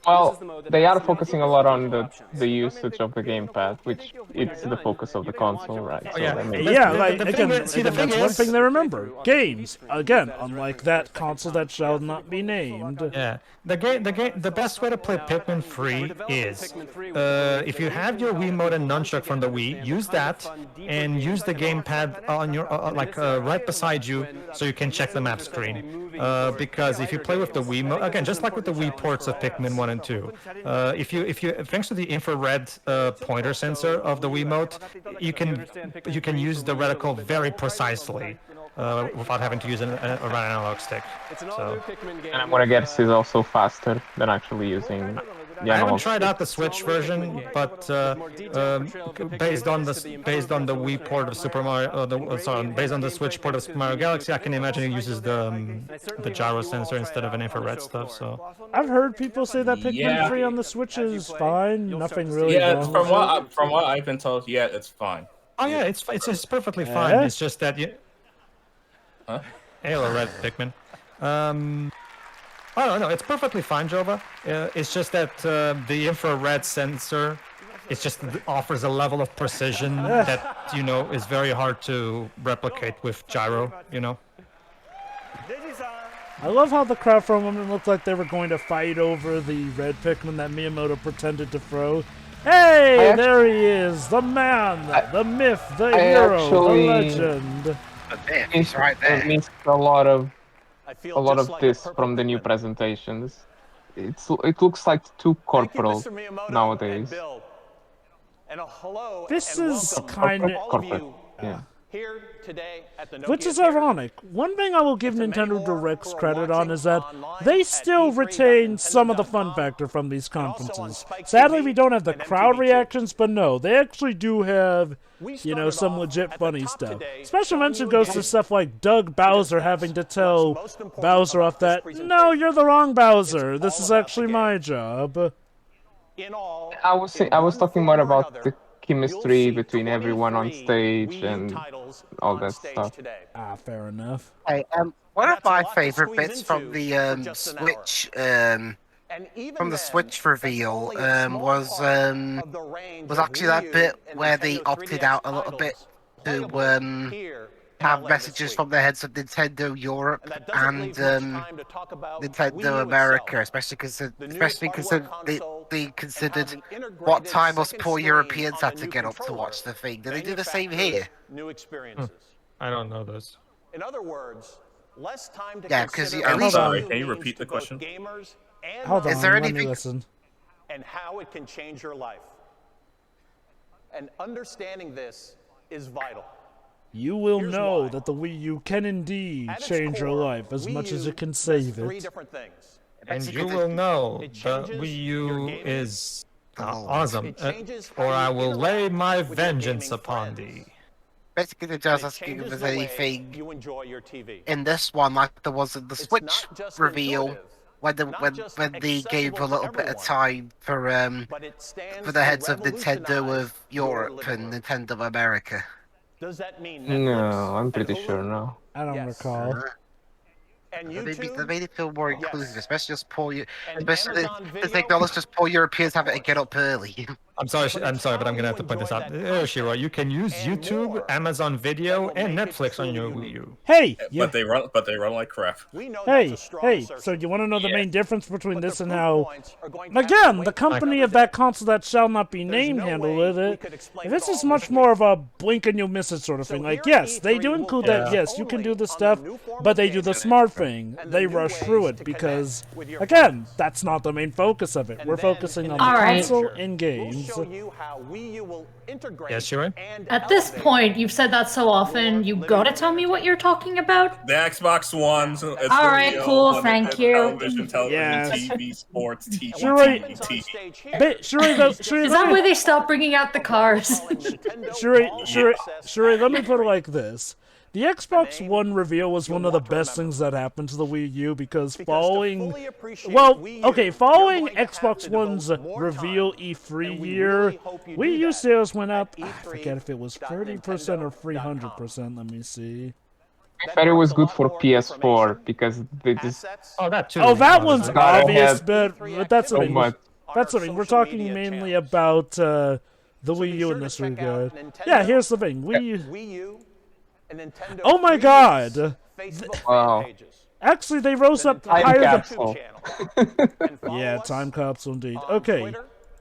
Well, they are focusing a lot on the usage of the gamepad, which it's the focus of the console, right? So Yeah, like again, that's one thing they remember. Games, again, unlike that console that shall not be named. Yeah, the best way to play Pikmin 3 is if you have your Wiimote and nunchuck from the Wii, use that and use the gamepad on your right beside you so you can check the map screen. Because if you play with the Wiimote, again, just like with the Wii ports of Pikmin 1 and 2, if you thanks to the infrared pointer sensor of the Wiimote, you can use the reticle very precisely. Without having to use a right analog stick. So. And I'm gonna guess it's also faster than actually using the I haven't analog tried stick. out the Switch version, but based on the Wii port of Super Mario, based on the Switch port of Super Mario Galaxy, I can imagine it uses the gyro sensor instead of an infrared stuff. So I've heard people say that Pikmin 3 on the Switch is fine. Nothing really. Yeah, wrong from what I've been told, yeah, it's fine. Oh yeah, it's perfectly fine. It's just that you. Huh? Halo Red Pikmin. Oh no, it's perfectly fine, Jova. It's just that the infrared sensor, it just offers a level of precision that is very hard to replicate with gyro. I love how the crowd for a moment looked like they were going to fight over the red Pikmin that Miyamoto pretended to throw. Hey, there he is, the man, the myth, the hero, the legend. It means a lot of this from the new presentations. It looks like too corporal nowadays. This is kind of corporate. Yeah. Here today at the Which is ironic. One thing I will give Nintendo Direct's credit on is that they still retain some of the fun factor from these conferences. Sadly, we don't have the crowd reactions, but no, they actually do have, some legit funny stuff. Special mention goes to stuff like Doug Bowser having to tell Bowser off that, no, you're the wrong Bowser. This is actually my job. I was talking more about the chemistry between everyone on stage and all that stuff. Fair enough. Hey, one of my favorite bits from the Switch reveal was actually that bit where they opted out a little bit to have messages from the heads of Nintendo Europe and Nintendo America, especially because they considered what time us poor Europeans had to get up to watch the thing. Did they do the same here? New experiences. I don't know this. In other words, less time to because I'm sorry. Can you repeat the question? Hold on, is there let me anything? listen. And how it can change your life. And understanding this is vital. You will know that the Wii U can indeed change your life as much as it can save Three it. different things. And you will know that Wii U is awesome, or I will lay my vengeance upon thee. Basically, they're just asking if there's anything you enjoy your TV. in this one like there was in the Switch reveal when they gave a little bit of time for the heads of Nintendo of Europe and Nintendo America. Does that mean No, I'm pretty sure no. I don't recall. And they made it feel more inclusive, especially just especially as they acknowledge just poor Europeans having to get up early. I'm sorry, but I'm gonna have to point this out. Shiro, you can use YouTube, Amazon Video, and Netflix on your Wii U. Hey, but they run like crap. Hey, so you want to know the main difference between this and how, again, the company of that console that shall not be named handled it. This is much more of a blink and you'll miss it sort of thing. Like, yes, they do include that, yes, you can do this stuff, but they do the smart thing. They rush through it because, again, that's not the main focus of it. We're focusing on the console and games. Yes, Shiro? At this point, you've said that so often, you gotta tell me what you're talking about? The Xbox Ones. Alright, cool, thank you. Television, TV, sports, TV, Is that where they stop bringing out the cars? Shuri, let me put it like this. The Xbox One reveal was one of the best things that happened to the Wii U because following Xbox One's reveal E3 year, Wii U sales went up, I forget if it was 30% or 300%, let me see. I thought it was good for PS4 because they just... Oh, that too. Oh, that one's obvious, but that's the thing. That's the thing. We're talking mainly about the Wii U in this regard. Yeah, here's the thing. Wii U... Oh my god! Wow. Actually, they rose up Time higher capsule. Yeah, time capsule indeed. Okay,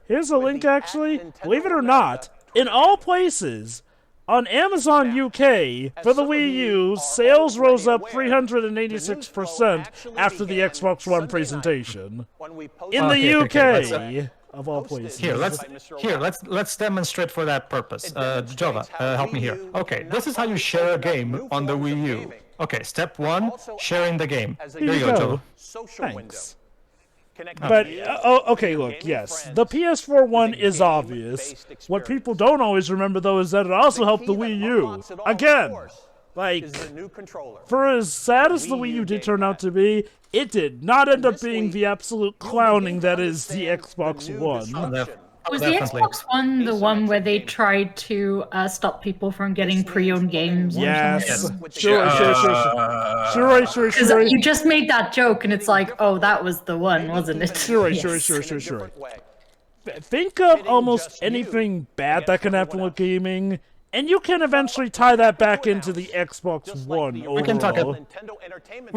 here's a link actually. Believe it or not, in all places, on Amazon UK, for the Wii U, sales rose up 386% after the Xbox One presentation. In the UK! Of all places. Here, let's demonstrate for that purpose. Jova, help me here. Okay, this is how you share a game on the Wii U. Okay, step 1, sharing the game. Here you go, Jova. Thanks. But, okay, look, yes, the PS4 one is obvious. What people don't always remember, though, is that it also helped the Wii U. Again, like, for as sad as the Wii U did turn out to be, it did not end up being the absolute clowning that is the Xbox One. Was the Xbox One the one where they tried to stop people from getting pre-owned games? Yes. Sure. Because you just made that joke, and it's like, oh, that was the one, wasn't it? Sure. Think of almost anything bad that can happen with gaming, and you can eventually tie that back into the Xbox One overall. We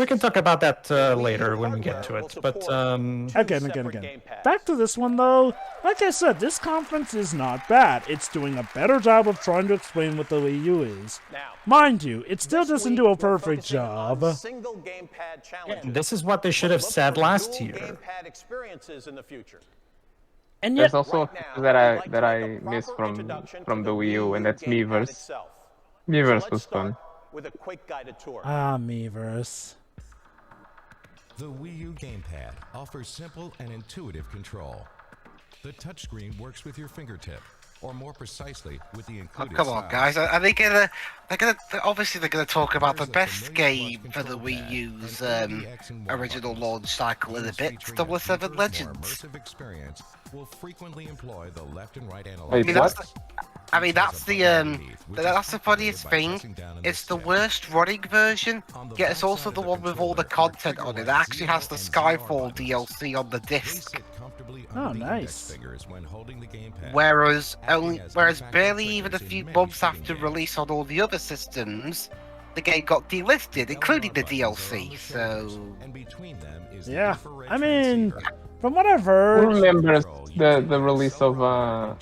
can talk about that later when we get to it, but Again. Back to this one, though. Like I said, this conference is not bad. It's doing a better job of trying to explain what the Wii U is. Mind you, it still doesn't do a perfect job. This is what they should have said last year. And there's also a feature that I missed from the Wii U, and that's Miiverse. Miiverse was fun. Miiverse. The Wii U gamepad offers simple and intuitive control. The touchscreen works with your fingertip, or more precisely, with the included come on, guys! Are they gonna? Obviously, they're gonna talk about the best game for the Wii U's original launch cycle in a bit. 007 Legends. Will frequently employ the left and right analog. That's the funniest thing. It's the worst running version, yet it's also the one with all the content on it. It actually has the Skyfall DLC on the disc. Oh, nice. Whereas barely even a few months after release on all the other systems, the game got delisted, including the DLC. So yeah, I mean, from what I've heard, who remembers the release of All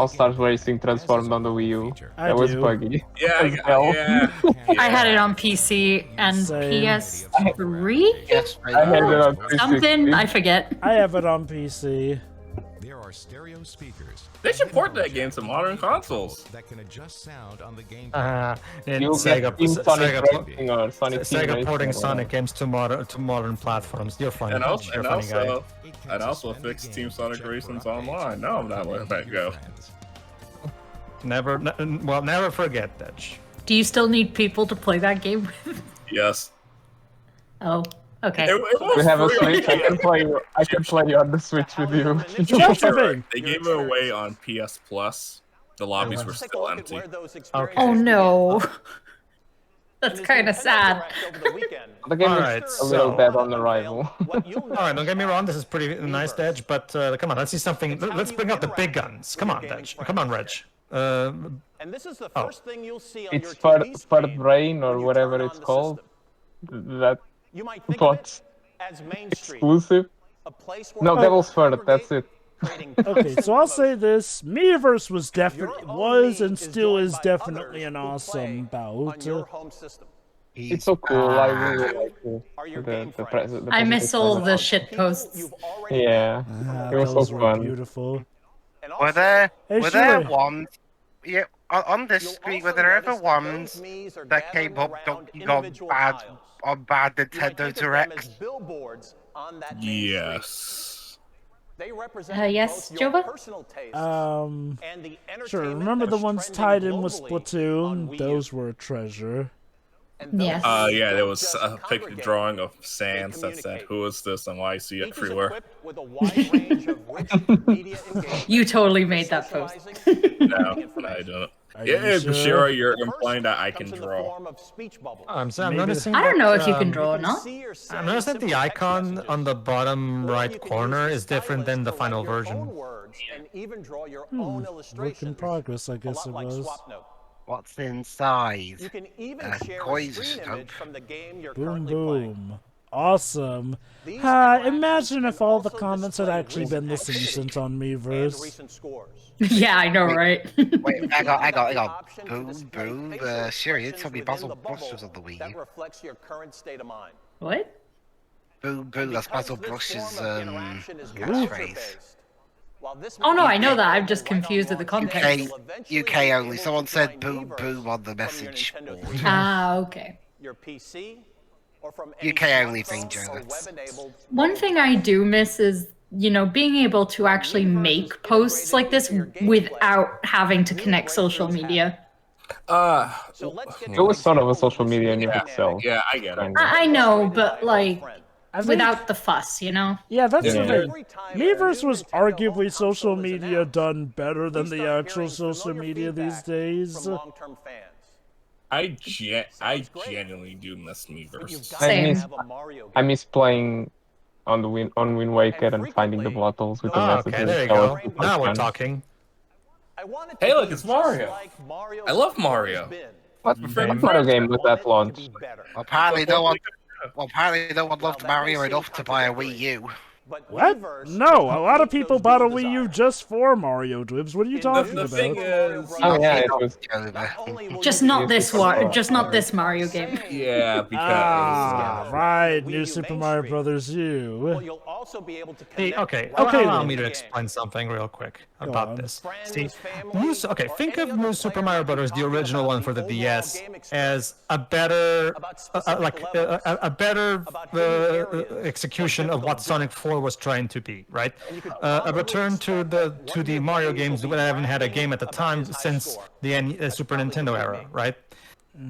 Stars Racing transformed on the Wii U? That was buggy. Yeah. I had it on PC and PS3. Yes, I had it on PC. Something I forget. I have it on PC. There are stereo speakers. They should port that game to modern consoles. That can adjust sound on the game. Sega porting Sonic games to modern platforms. You're funny. And also fix Team Sonic Racing's online. No, I'm not letting that go. Never forget that. Do you still need people to play that game with? Yes. Oh. Okay. We have a Switch. I can play you on the Switch with you. They gave it away on PS Plus. The lobbies were still empty. Oh no. That's kind of sad. The game Alright, is a little so- dead on arrival. Alright, don't get me wrong, this is pretty nice, Dej, but come on, let's see something. Let's bring out the big guns. Come on, Dej. Come on, Reg. And this is the first thing you'll see on It's your Fart TV screen Brain or when you whatever turn on it's the called. system. That You might think of bot it as Main Street, exclusive. a place where No, people Devil's Fart, congregate, that's it. creating Okay, constant so I'll say promotion. this: Miiverse was and need still is is joined by definitely others an who awesome play bout. on your home system. It's so cool. I really like the I miss all the shit posts. Yeah, it was so Those were fun. beautiful. Were there Hey, were there Shuri. ones? Yeah, on this screen, were there ever ones that came up Donkey Kong bad on bad Nintendo Directs? Billboards on that Yes. They represent yes, both your Jova? personal taste Um, and the sure. entertainment Remember the that's ones trending tied in with globally on Splatoon? Wii U. Those were a treasure. Yes. Yeah, there was a picture drawing of Sans that said, "Who is this and why I see it everywhere?" with a wide range of rich media engagement. You totally made that post. No, I don't. Are Yeah, you sure? Bashira, you're implying that I can draw. I'm Maybe noticing. I don't know that, if you can draw or not. I'm noticing the icon on the bottom right corner is different than the final version. And even draw your own Work illustrations. in progress, I a guess lot it like was. SwapNote. What's inside? You can even share a coins screen scope. image from the game you're Boom, currently playing. boom. Awesome. These Imagine if all the also comments had display actually been the recent same on and Miiverse. recent scores. Yeah, I know, right? Wait, I got. Boom. Siri, you told me Basil Brush was on the Wii That U. reflects your current state of mind. What? Boom, that's Basil Brush's catchphrase. Oh no, I know that. I'm just confused with the context. UK only. Someone said boom on the message board. Ah, okay. Your PC or from UK only thing, Joe. One thing I do miss is, being able to actually make posts like this without having to connect social media. It was sort of a social media in itself. Yeah, I get it. I know, but without the fuss, Yeah, that's Yeah. the thing. Miiverse was arguably social media done better than the actual social media these days. Long-term fans. I genuinely do miss Miiverse. I miss playing on the Wind Waker and finding the bottles with the messages. Okay, there you That go. was super Now we're fun. talking. Hey, look, it's Mario. I love Mario. What Mario game was that launch? Apparently no one loved Mario enough to buy a Wii U. What? No, a lot of people bought a Wii U just for Mario, Dwibs. What are you talking The about? thing is, Oh yeah, it was. Just not this one. Just not this Mario game. yeah, because Right, New Super Mario Brothers U. You'll also be able to See, connect okay, Okay, allow then. me to explain something real quick on. about this. See, family, think of New Super Mario Brothers, the original one for the DS, as a better, a better execution of what Sonic 4 was trying to be, right? A return to the Mario games. We haven't had a game at the time since the Super Nintendo era, right?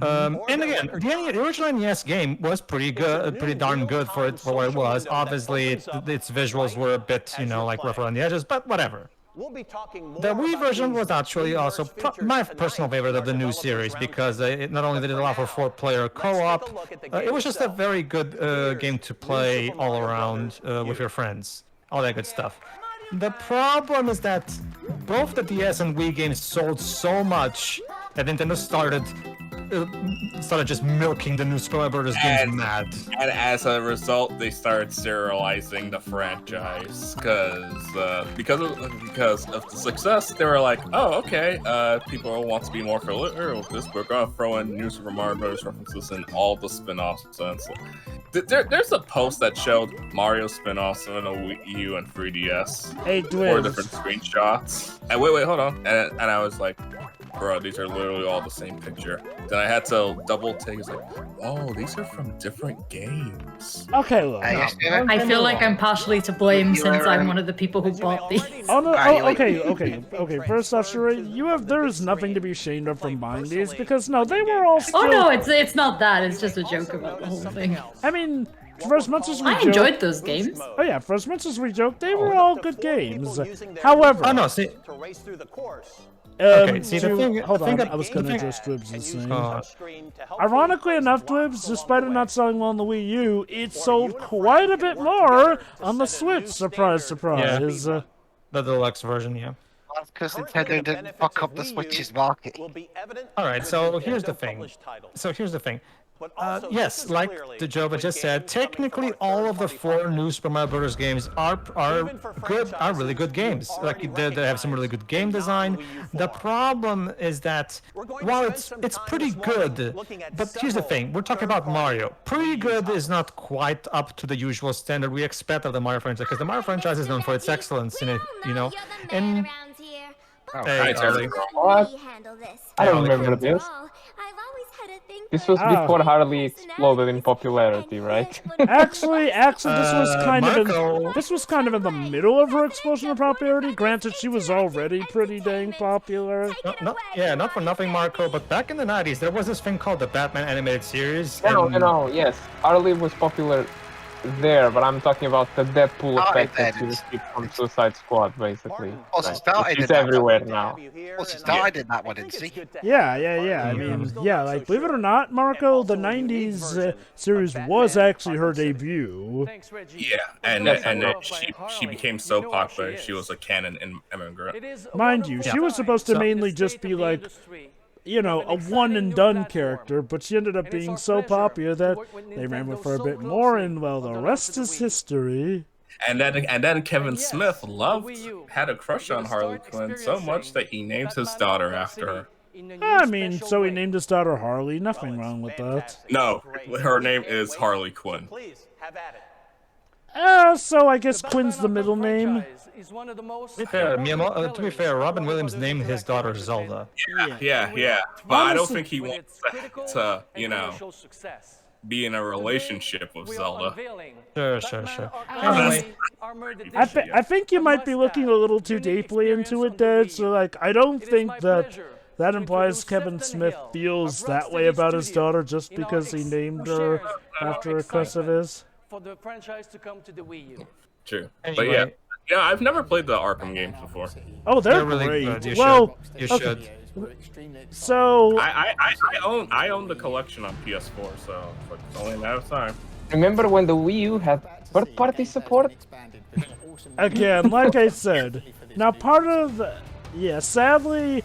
And again, the original NES game was pretty good, pretty darn good for what it was. Obviously, its visuals were a bit, rough around the edges, but whatever. We'll be talking more The Wii about version these was actually also features my tonight personal favorite of the new series because it not only did it allow for 4-player co-op, it was just a very good game to play all around with your friends, all that good stuff. The problem is that both the DS and Wii games sold so much that Nintendo started just milking the new Super Mario Brothers games mad. And as a result, they started serializing the franchise because of the success. They were like, "Oh, okay, people want to be more familiar with this. We're gonna throw in new Super Mario Brothers references in all the spin-offs." And so, there's a post that showed Mario spin-offs on a Wii U and 3DS. Hey, 4 Dwibs. different screenshots. And wait, hold on. And I was like, bro, these are literally all the same picture. Then I had to double take. It's like, oh, these are from different games. Okay, look. I feel like I'm partially to blame since I'm one of the people who bought these. Oh no! Okay. First off, Shuri, there is nothing to be ashamed of from buying these because no, they were all. Still... Oh no, it's not that. It's just a joke about the whole thing. I mean, for as much as we I enjoyed those games. Oh yeah, for as much as we joke, they were all good games. However, oh no, see, to race through the course. Okay, see, the thing... Hold on, I was going to address Dwibs' thing. Ironically enough, Dwibs, despite it not selling well on the Wii U, it sold quite a bit more on the Switch, surprise, surprise. Yeah. The deluxe version, yeah. That's because Nintendo didn't fuck up the Switch's market. Alright, so here's the thing. Yes, like Dejova just said, technically all of the 4 new Super Mario Bros. Games are really good games. Like they have some really good game design. The problem is that while it's pretty good, but here's the thing: we're talking about Mario. Pretty good is not quite up to the usual standard we expect of the Mario franchise, because the Mario franchise is known for its excellence in it, you know. And Hi, Terry. What? I don't remember this. This was before Harley exploded in popularity, right? Actually, this was kind of in the middle of her explosion of popularity. Granted, she was already pretty dang popular. Not for nothing, Marco, but back in the 90s, there was this thing called the Batman animated series. No, yes. Harley was popular there, but I'm talking about the Deadpool effect that she received from Suicide Squad, basically. She's everywhere now. She started in that one, didn't she? Yeah. I mean, like, believe it or not, Marco, the 90s series was actually her debut. Yeah, and then she became so popular, she was a canon immigrant. Mind you, she was supposed to mainly just be like, you know, a one-and-done character, but she ended up being so popular that they ran with her a bit more, and, well, the rest is history. And then Kevin Smith had a crush on Harley Quinn so much that he named his daughter after her. I mean, so he named his daughter Harley. Nothing wrong with that. No, her name is Harley Quinn. So I guess Quinn's the middle name. To be fair, Robin Williams named his daughter Zelda. Yeah. But I don't think he wants to, you know, be in a relationship with Zelda. Sure. Anyway, I think you might be looking a little too deeply into it, Dad. So, like, I don't think that implies Kevin Smith feels that way about his daughter just because he named her after a crush of his. For the franchise to come to the Wii U. True. But yeah, I've never played the Arkham games before. Oh, they're really great. good. You should. So I own the collection on PS4, so it's only a matter of time. Remember when the Wii U had third-party support? Again, like I said, now sadly,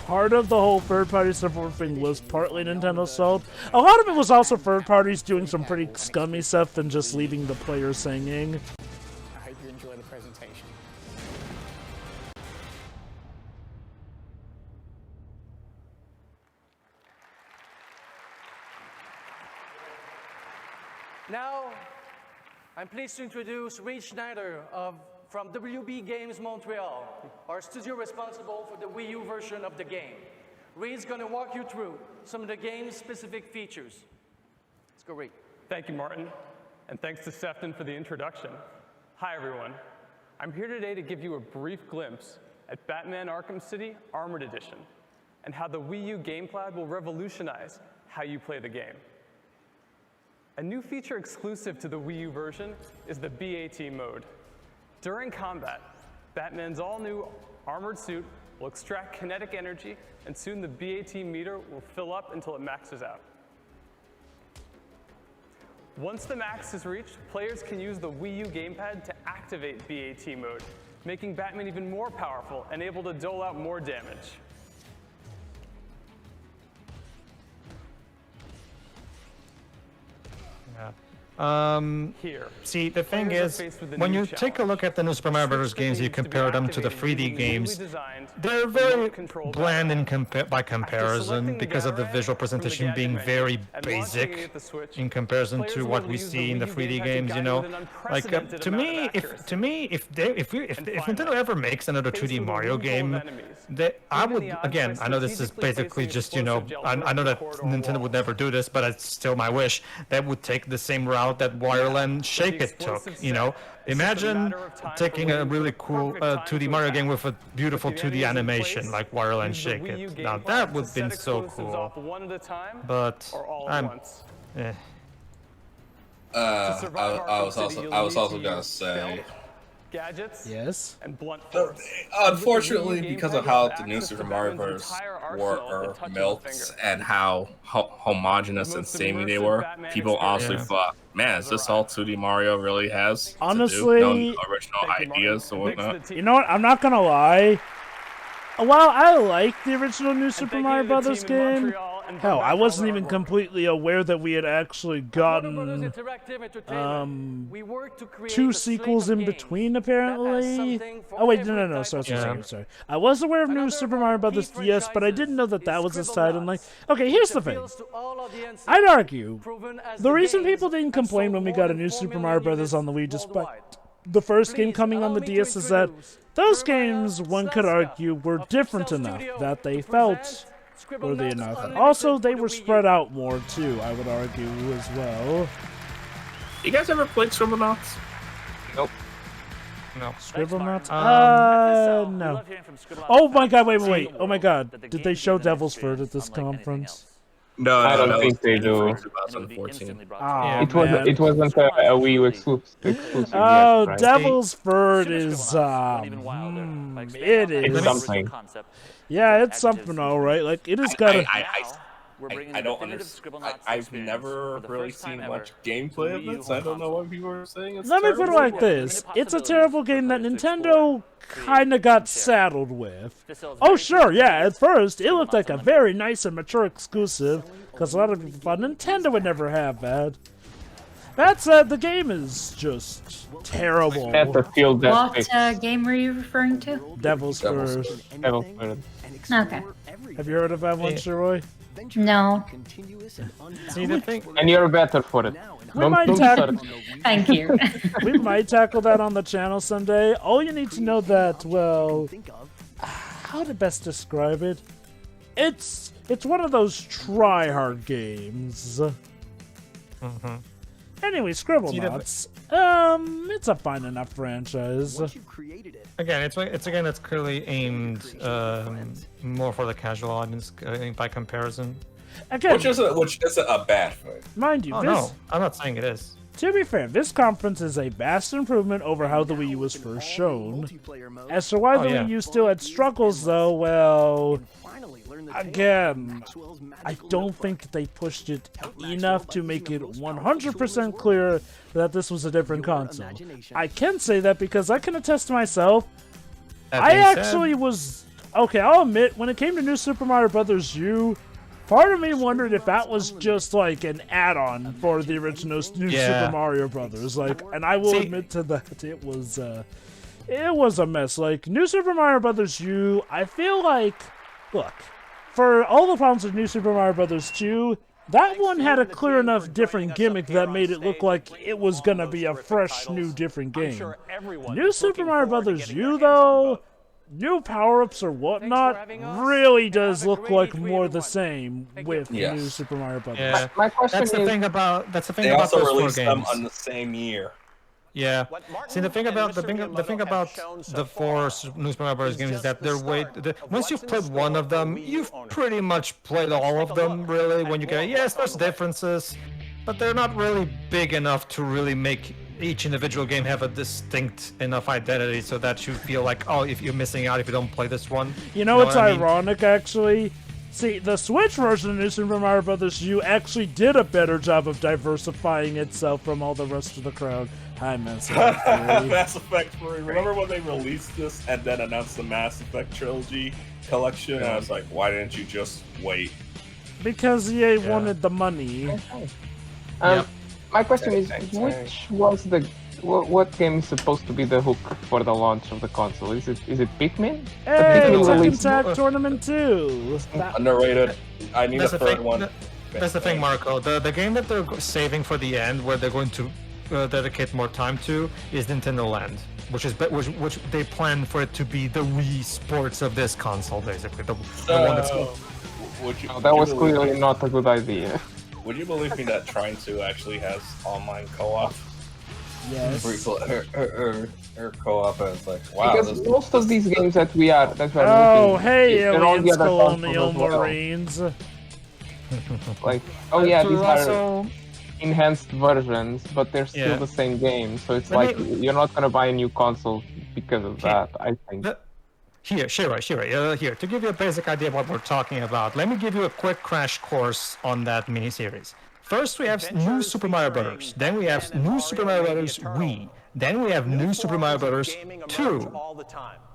part of the whole third-party support thing was partly Nintendo's fault. A lot of it was also third parties doing some pretty scummy stuff than just leaving the player singing. I hope you enjoy the presentation. Now, I'm pleased to introduce Reed Schneider from WB Games Montreal, our studio responsible for the Wii U version of the game. Reed's going to walk you through some of the game's specific features. Let's go, Reed. Thank you, Martin, and thanks to Sefton for the introduction. Hi, everyone. I'm here today to give you a brief glimpse at Batman Arkham City Armored Edition and how the Wii U gamepad will revolutionize how you play the game. A new feature exclusive to the Wii U version is the BAT mode. During combat, Batman's all-new armored suit will extract kinetic energy, and soon the BAT meter will fill up until it maxes out. Once the max is reached, players can use the Wii U gamepad to activate BAT mode, making Batman even more powerful and able to dole out more damage. See, the thing is, when you take a look at the new Super Mario Bros. Games, you compare them to the 3D games, they're very bland by comparison because of the visual presentation being very basic in comparison to what we see in the 3D games. You know, like to me, if Nintendo ever makes another 2D Mario game, I would, again, I know this is basically just, you know, I know that Nintendo would never do this, but it's still my wish. They would take the same route that Wireland Shake It took, you know. Imagine taking a really cool 2D Mario game with a beautiful 2D animation like Wireland Shake It. Now that would have been so cool. But I was also gonna say, gadgets, yes, and blunt force. Unfortunately, because of how the new Super Mario Bros. were built and how homogenous and samey they were, people honestly thought, man, is this all 2D Mario really has honestly, to do? No original ideas or whatnot. You know what? I'm not gonna lie. While I like the original New Super Mario Brothers game, hell, I wasn't even completely aware that we had actually gotten 2 sequels in between, apparently. Oh wait, no, sorry. I was aware of New Super Mario Brothers DS, but I didn't know that that was a side. And like, okay, here's the thing. I'd argue the reason people didn't complain when we got a New Super Mario Brothers on the Wii, despite the first game coming on the DS, is that those games, one could argue, were different enough that they felt worthy enough. Also, they were spread out more, too, I would argue, as well. You guys ever played Scribblenauts? Nope. No. Scribblenauts? No. Oh my god, wait. Oh my god. Did they show Devil's Fruit at this conference? No, I don't think they do. 2014. Oh, It wasn't a Wii U exclusive. Oh, yet, right? Devil's Fruit is it is something. Yeah, it's something, alright. Like, it has got. I don't understand. I've never really seen much gameplay of it, so I don't know what people are saying. It's Let me put it terrible. like this: it's a terrible game that Nintendo kind of got saddled with. Oh, sure, yeah. At first, it looked like a very nice and mature exclusive, because a lot of people thought Nintendo would never have that. That said, the game is just terrible. What game were you referring to? Devil's Fruit. Devil's Fruit. Okay. Have you heard of that one, Shiroi? No. See, the thing, and you're better for it. Thank you. We might tackle that on the channel someday. All you need to know that, well, how to best describe it? It's one of those try-hard games. Anyway, Scribblenauts. It's a fine enough franchise. Again, it's clearly aimed more for the casual audience by comparison. Again, which isn't a bad thing. Mind you, no, I'm not saying it is. To be fair, this conference is a vast improvement over how the Wii U was first shown. As to why the Wii U still had struggles, though, well, again, I don't think they pushed it enough to make it 100% clear that this was a different console. I can say that because I can attest to myself. I actually was... Okay, I'll admit, when it came to New Super Mario Bros. U, part of me wondered if that was just like an add-on for the original New Super Mario Bros. Like, and I will admit to that it was a mess. Like, New Super Mario Bros. U, I feel like, look, for all the problems with New Super Mario Bros. 2, that one had a clear enough different gimmick that made it look like it was gonna be a fresh, new, different game. New Super Mario Bros. U, though, new power-ups or whatnot, really does look like more the same with New Super Mario Bros. Yeah. My question that's the thing about they those also four released them games. on the same year. Yeah. See, the thing about the four New Super Mario Bros. Games is that once you've played one of them, you've pretty much played all of them. Really, when you get there's differences, but they're not really big enough to really make each individual game have a distinct enough identity so that you feel like, oh, if you're missing out if you don't play this one. You know what's ironic, actually? See, the Switch version of New Super Mario Bros. U actually did a better job of diversifying itself from all the rest of the crowd. Hi, Mass Effect 3. Mass Effect 3. Remember when they released this and then announced the Mass Effect Trilogy collection? And I was like, why didn't you just wait? Because EA wanted the money. My question is, which was what game is supposed to be the hook for the launch of the console? Is it Pikmin? Hey, Tekken Tag Tournament 2. Underrated. I need a third one. That's the thing, Marco. The game that they're saving for the end, where they're going to dedicate more time to, is Nintendo Land, which they plan for it to be the Wii Sports of this console, basically. The one that's that was clearly not a good idea. Would you believe me that Trine 2 actually has online co-op? Yes. Her co-op, and it's like, wow. Because most of these games that we are oh, looking, hey, they're on the Aliens other Colonial consoles as well. Marines. Like, oh yeah, these are... enhanced versions, but they're still the same game. So it's like you're not gonna buy a new console because of that. I think. Here, Shira, here, to give you a basic idea of what we're talking about, let me give you a quick crash course on that miniseries. First, we have new Super Mario Brothers. Then we have new Super Mario Brothers Wii. Then we have new Super Mario Brothers 2.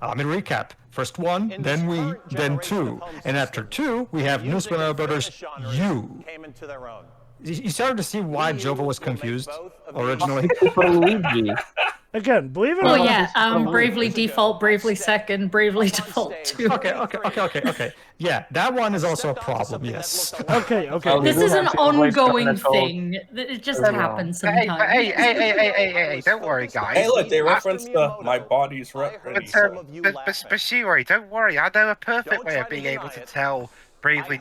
Let me recap. First 1, then Wii, then 2. And after 2, we have new Super Mario Brothers U. You started to see why Jova was confused originally? Again, believe it or not. Oh yeah, Bravely Default, Bravely Second, Bravely Default 2. Okay. Yeah, that one is also a problem, yes. Okay. This is an ongoing thing. It just happens sometimes. Hey, don't worry, guys. Hey, look, they referenced the My Body's Ready. But Shiri, don't worry. I know a perfect way of being able to tell Bravely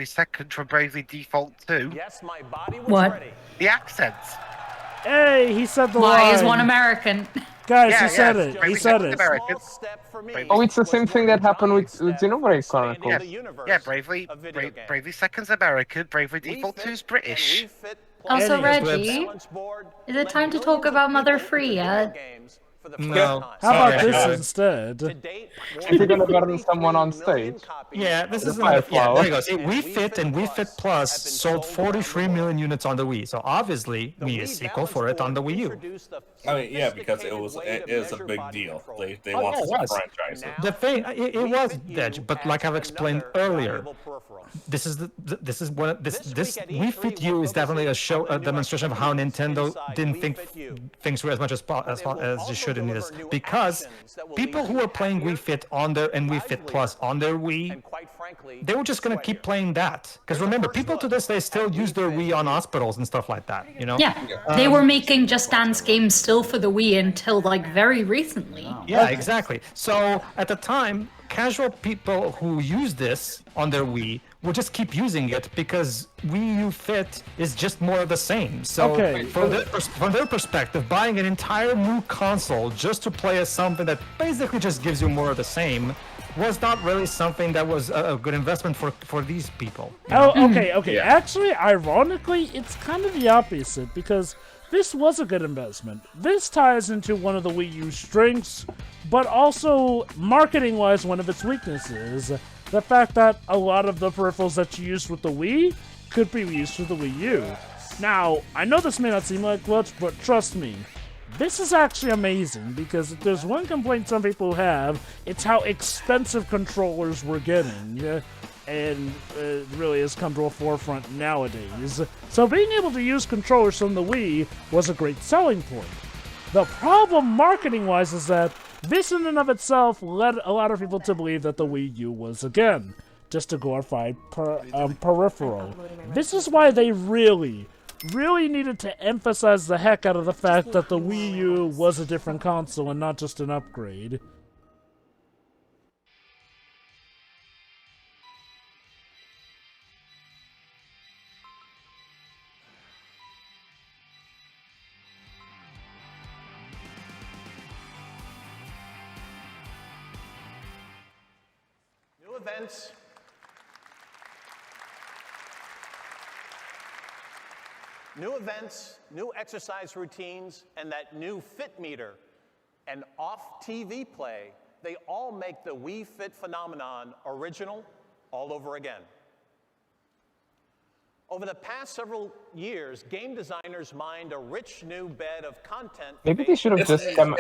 Second from Bravely Default 2. Yes, my body was What? ready. The accents. Hey, he said the line. Why is one American? Guys, he said it. He said it. Oh, it's the same thing that happened with Xenoblade Chronicles. Yeah, Bravely Second's American, Bravely Default 2's British. Also, Reggie, is it time to talk about Mother Free yet? No. How about this instead? Is he gonna burn someone on stage? Yeah, this is there you go. See, Wii Fit and Wii Fit Plus sold 43 million units on the Wii, so obviously we need a sequel for it on the Wii U. I mean, yeah, because it is a big deal. They want to franchise it. The thing, it was Dej, but like I've explained earlier, this Wii Fit U is definitely a demonstration of how Nintendo didn't think things were as much as they should in this, because people who are playing Wii Fit on their and Wii Fit Plus on their Wii, they were just gonna keep playing that. Because remember, people to this day still use their Wii on hospitals and stuff like that. You know? Yeah, they were making Just Dance games still for the Wii until like very recently. Yeah, exactly. So at the time, casual people who use this on their Wii will just keep using it because Wii U Fit is just more of the same. So from their perspective, buying an entire new console just to play as something that basically just gives you more of the same was not really something that was a good investment for these people. Okay. Yeah. Actually, ironically, it's kind of the opposite, because this was a good investment. This ties into one of the Wii U's strengths, but also, marketing-wise, one of its weaknesses. The fact that a lot of the peripherals that you used with the Wii could be used with the Wii U. Now, I know this may not seem like much, but trust me, this is actually amazing, because if there's one complaint some people have, it's how expensive controllers we're getting. And it really has come to a forefront nowadays. So being able to use controllers from the Wii was a great selling point. The problem marketing-wise is that this in and of itself led a lot of people to believe that the Wii U was, again, just a glorified peripheral. This is why they really needed to emphasize the heck out of the fact that the Wii U was a different console and not just an upgrade. Events. New events, new exercise routines, and that new fit meter and off TV play, they all make the Wii Fit phenomenon original all over again. Over the past several years, game designers mined a rich new bed of content. Maybe they should have just come up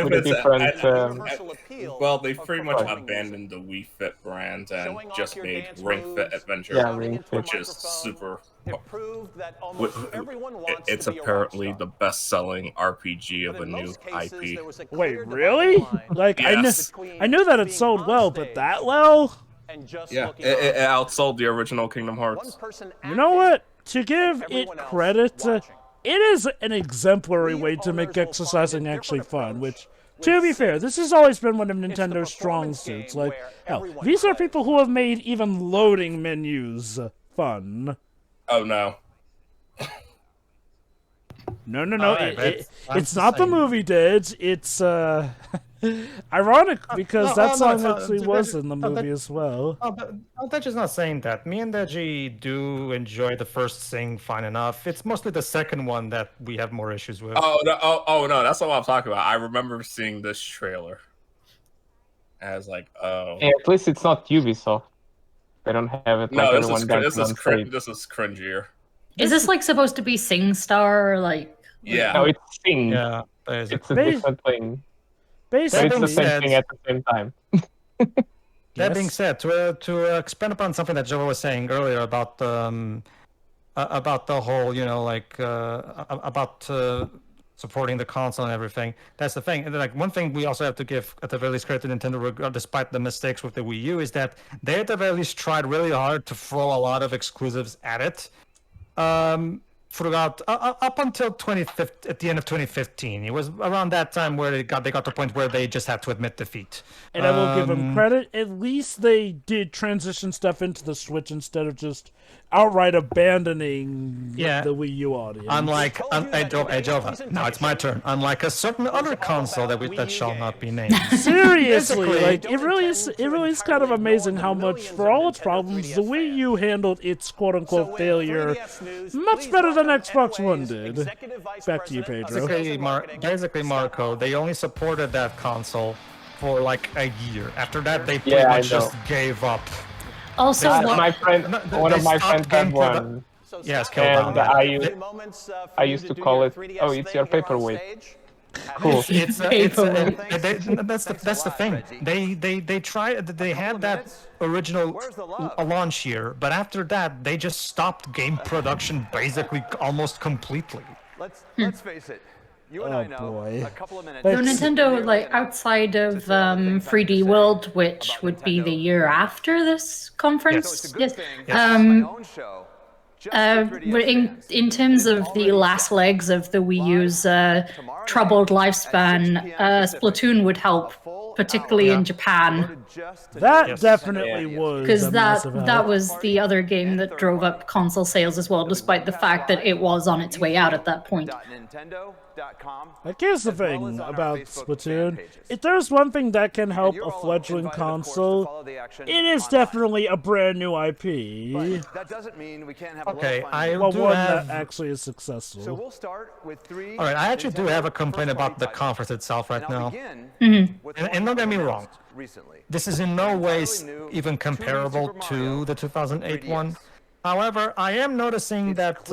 with a different... well, they've pretty much abandoned the Wii Fit brand and just made Ring Fit Adventure, which is super... It's apparently the best-selling RPG of a new IP. Wait, really? Like, yes. I knew that it sold well, but that well? Yeah, it outsold the original Kingdom Hearts. You know what? To give it credit, it is an exemplary way to make exercising actually fun, which, to be fair, this has always been one of Nintendo's strong suits. Like, hell, these are people who have made even loading menus fun. Oh, no. No. It's not the movie, Dej. It's, Ironic, because that song actually was in the movie as well. Deji's not saying that. Me and Deji do enjoy the first thing fine enough. It's mostly the second one that we have more issues with. Oh no, that's not what I'm talking about. I remember seeing this trailer as like, oh. Yeah, at least it's not Ubisoft. They don't have it like everyone this is cringier. Is this like supposed to be SingStar or like? Yeah. No, it's Sing. Yeah, it's a different thing. Basically, it's the same thing at the same time. That being said, to expand upon something that Joe was saying earlier about the whole, about supporting the console and everything. That's the thing. And like one thing we also have to give at the very least credit to Nintendo, despite the mistakes with the Wii U, is that they at the very least tried really hard to throw a lot of exclusives at it. Throughout up until at the end of 2015, it was around that time where they got to the point where they just had to admit defeat. And I will give them credit. At least they did transition stuff into the Switch instead of just outright abandoning the Wii U audience. Unlike now it's my turn. Unlike a certain other console that shall not be named. Seriously, like it really is kind of amazing how much, for all its problems, the Wii U handled its quote-unquote failure much better than Xbox One did. Back to you, Pedro. Basically, Marco, they only supported that console for like a year. After that, they pretty much just gave up. Also, one of my friends had one. Yes, and I used to call it, oh, it's your paperweight. Cool. That's the thing. They tried. They had that original launch year, but after that, they just stopped game production basically almost completely. Let's face it. You and I know a couple of minutes. So Nintendo, like outside of 3D World, which would be the year after this conference, in terms of the last legs of the Wii U's troubled lifespan, Splatoon would help, particularly in Japan. That definitely was, because that was the other game that drove up console sales as well, despite the fact that it was on its way out at that point. Like, here's the thing about Splatoon. If there's one thing that can help a fledgling console, it is definitely a brand new IP. That doesn't mean we can't have that actually is successful. So we'll start with 3. All right, I actually do have a complaint about the conference itself right now. And don't get me wrong, this is in no ways even comparable to the 2008 one. However, I am noticing that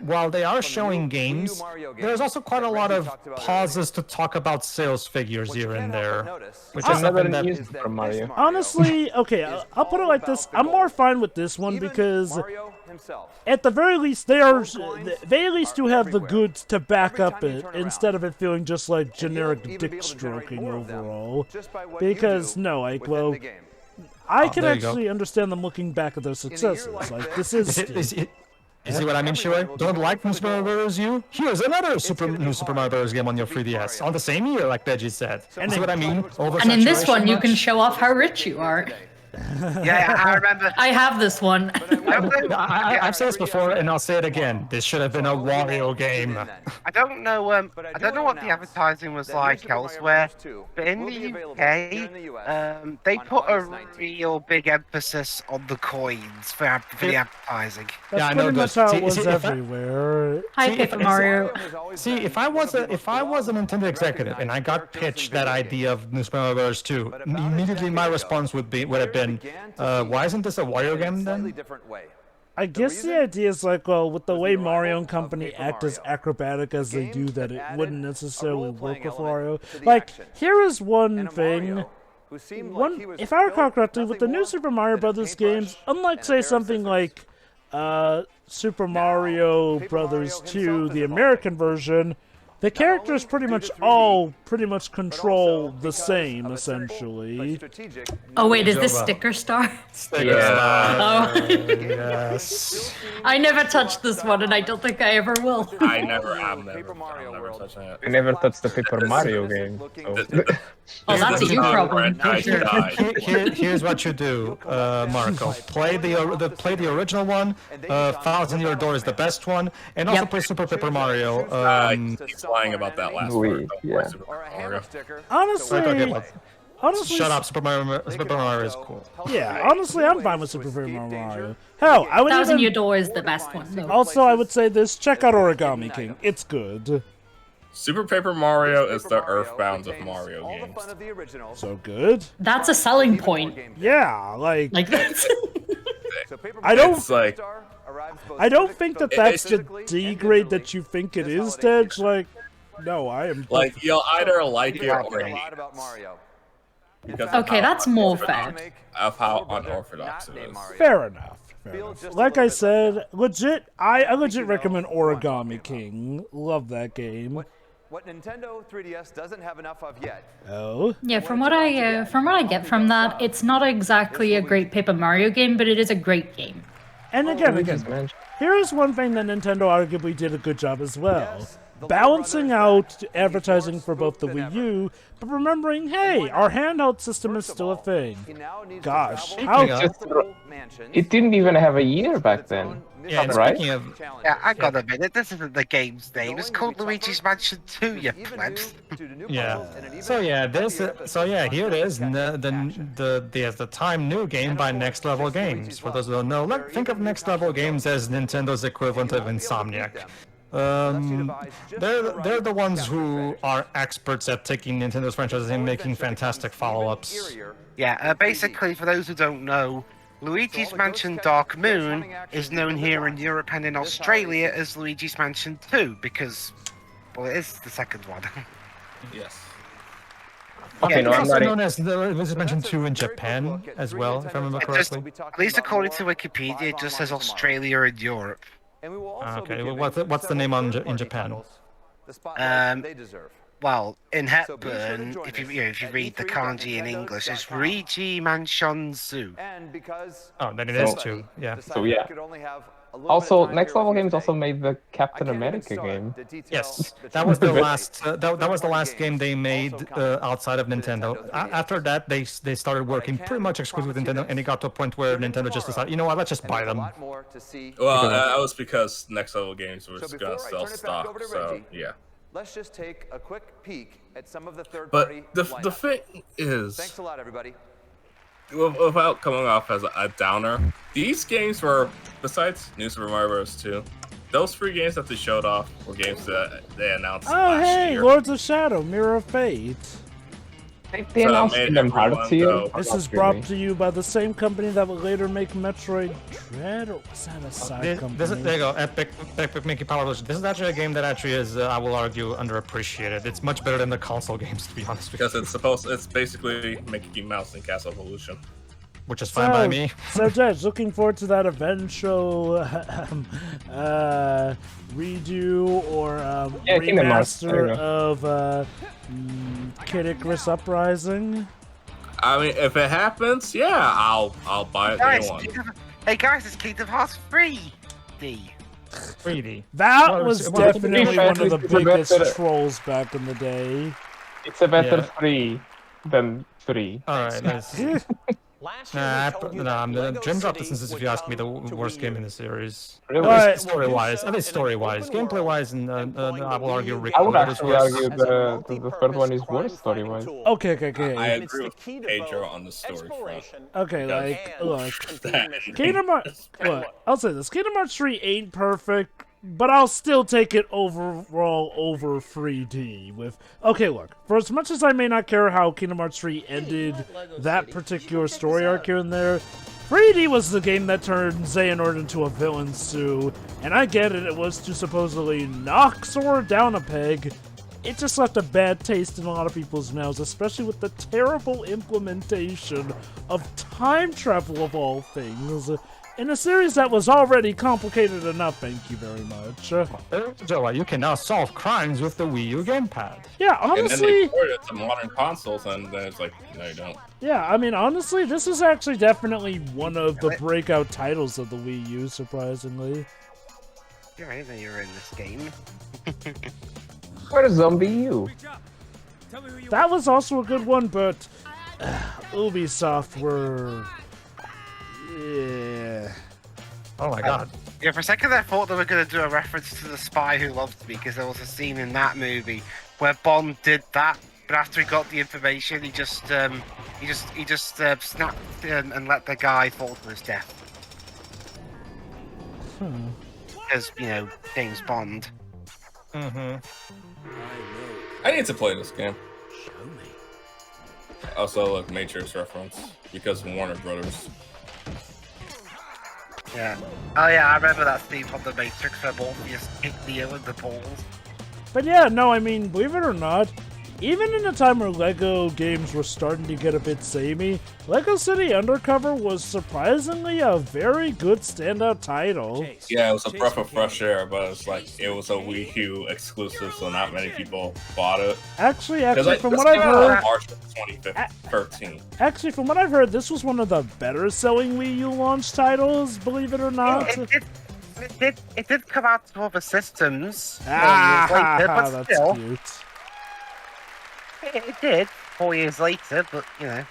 while they are showing games, there's also quite a lot of pauses to talk about sales figures here and there. Which is something that from Mario. Honestly, okay, I'll put it like this. I'm more fine with this one because at the very least they at least do have the goods to back up it instead of it feeling just like generic dick stroking overall. Because I can actually understand them looking back at their successes. Like, this is... You see what I mean, Shuei? Don't like New Super Mario Bros. U? Here's another new Super Mario Bros. Game on your 3DS. On the same year, like Deji said. And see what I mean? And in this one, you can show off how rich you are. Yeah, I remember. I have this one. I've said this before, and I'll say it again. This should have been a Wario game. I don't know. I don't know what the advertising was like elsewhere, but in the UK, they put a real big emphasis on the coins for the advertising. That's pretty much how it was everywhere. Hi, Paper Mario. See, if I was a Nintendo executive and I got pitched that idea of New Super Mario Bros. 2, immediately my response would have been, why isn't this a Wario game then? I guess the idea is like, well, with the way Mario and company act as acrobatic as they do, that it wouldn't necessarily work with Wario. Like, here is one thing. If I recall correctly, with the new Super Mario Brothers games, unlike, say, something like Super Mario Brothers 2, the American version, the characters pretty much control the same, essentially. Oh wait, is this Sticker Star? Sticker Star. Oh. Yes. I never touched this one, and I don't think I ever will. I'm never touching it. I never touched the Paper Mario game. So. Oh, that's a you problem. Here's what you do, Marco. Play the original one. Files in Your Door is the best one, and also play Super Paper Mario. He's lying about that last part. Yeah. Honestly, shut up. Super Mario is cool. Yeah, honestly, I'm fine with Super Paper Mario. Hell, I would Thousand Year Door is the best one. Though. Also, I would say this. Check out Origami King. It's good. Super Paper Mario is the Earthbound of Mario games. So good. That's a selling point. Yeah, like that's. I don't think that's the it's degrade that you think it is, Tej. Like, no, I am. Like, you'll either like it or hate it. Okay, that's more fair. Of how unorthodox it is. Fair enough. Like I said, I legit recommend Origami King. Love that game. What Nintendo 3DS doesn't have enough of yet. Oh. Yeah, from what I get from that, it's not exactly a great Paper Mario game, but it is a great game. And again, here's one thing that Nintendo arguably did a good job as well. Balancing out advertising for both the Wii U, but remembering, hey, our handheld system is still a thing. Gosh, it didn't even have a year back then. Yeah, right? Yeah, I gotta admit, this isn't the game's name. It's called Luigi's Mansion 2, you plebs. Yeah. So yeah, here it is. The time new game by Next Level Games. For those who don't know, think of Next Level Games as Nintendo's equivalent of Insomniac. They're the ones who are experts at taking Nintendo's franchises and making fantastic follow-ups. Yeah, basically, for those who don't know, Luigi's Mansion Dark Moon is known here in Europe and in Australia as Luigi's Mansion 2 because, well, it is the second one. Yes. Okay, it's also known as Luigi's Mansion 2 in Japan as well, if I remember correctly. At least according to Wikipedia, it just says Australia and Europe. Okay, well, what's the name in Japan? Well, in Hepburn, if you read the kanji in English, it's Regiment Mansion Zoo. Oh, then it is too. Yeah. So yeah. Also, Next Level Games also made the Captain America game. Yes, that was the last. That was the last game they made outside of Nintendo. After that, they started working pretty much exclusively with Nintendo, and it got to a point where Nintendo just decided, you know what, let's just buy them. Well, that was because Next Level Games was gonna sell stock. So yeah. Let's just take a quick peek at some of the third-party. But the thing is, thanks a lot, everybody. Without coming off as a downer, these games were, besides New Super Mario Bros. 2, those 3 games that they showed off were games that they announced last year. Lords of Shadow, Mirror of Fate. They announced Kingdom Hearts here. This is brought to you by the same company that would later make Metroid Dread, or was that a side company? There you go, Epic Mickey Power Evolution. This is actually a game that actually is, I will argue, underappreciated. It's much better than the console games, to be honest with you. Because it's basically Mickey Mouse and Castle Evolution. Which is fine by me. So, Tej, looking forward to that eventual redo or remaster of Kid Icarus Uprising. I mean, if it happens, yeah, I'll buy it day one. Hey guys, it's Kingdom Hearts 3D. 3D. That was definitely one of the biggest trolls back in the day. It's a better 3 than 3. Alright, nice. Dream Drop Distance, if you ask me, the worst game in the series. Really? Story-wise, at least story-wise. Gameplay-wise, and I will argue I would actually argue the third one is worse story-wise. Okay. I agree with Pedro on the story front. Okay, look, Kingdom Hearts. What? I'll say this: Kingdom Hearts 3 ain't perfect, but I'll still take it overall over 3D. Okay, look, for as much as I may not care how Kingdom Hearts 3 ended that particular story arc here and there, 3D was the game that turned Xehanort into a villain stew, and I get it, it was to supposedly knock Sora down a peg. It just left a bad taste in a lot of people's mouths, especially with the terrible implementation of time travel of all things. In a series that was already complicated enough, thank you very much. Joa, you can now solve crimes with the Wii U gamepad. Yeah, honestly... And then they ported it to modern consoles, and then it's like, no, you don't. Yeah, I mean, honestly, this is actually definitely one of the breakout titles of the Wii U, surprisingly. You're right that you're in this game. Where's Zombie U? that was also a good one, but Ubisoft were... Yeah. Oh my god. Yeah, for a second I thought they were going to do a reference to The Spy Who Loved Me, because there was a scene in that movie where Bond did that, but after he got the information, he just snapped and let the guy fall to his death. Because, you know, James Bond. Mm-hmm. I need to play this game. Also, look, Matrix reference because Warner Brothers. Yeah. Oh yeah, I remember that theme from The Matrix where Morpheus kicked Neo in the balls. But yeah, no, I mean, believe it or not, even in a time where LEGO games were starting to get a bit samey, LEGO City Undercover was surprisingly a very good standout title. Yeah, it was a breath of fresh air, but it's like it was a Wii U exclusive, so not many people bought it. Actually, from what I've heard, March of 2013. Actually, from what I've heard, this was one of the better-selling Wii U launch titles. Believe it or not. It did come out to other systems. That's still, cute. It did 4 years later, but you know.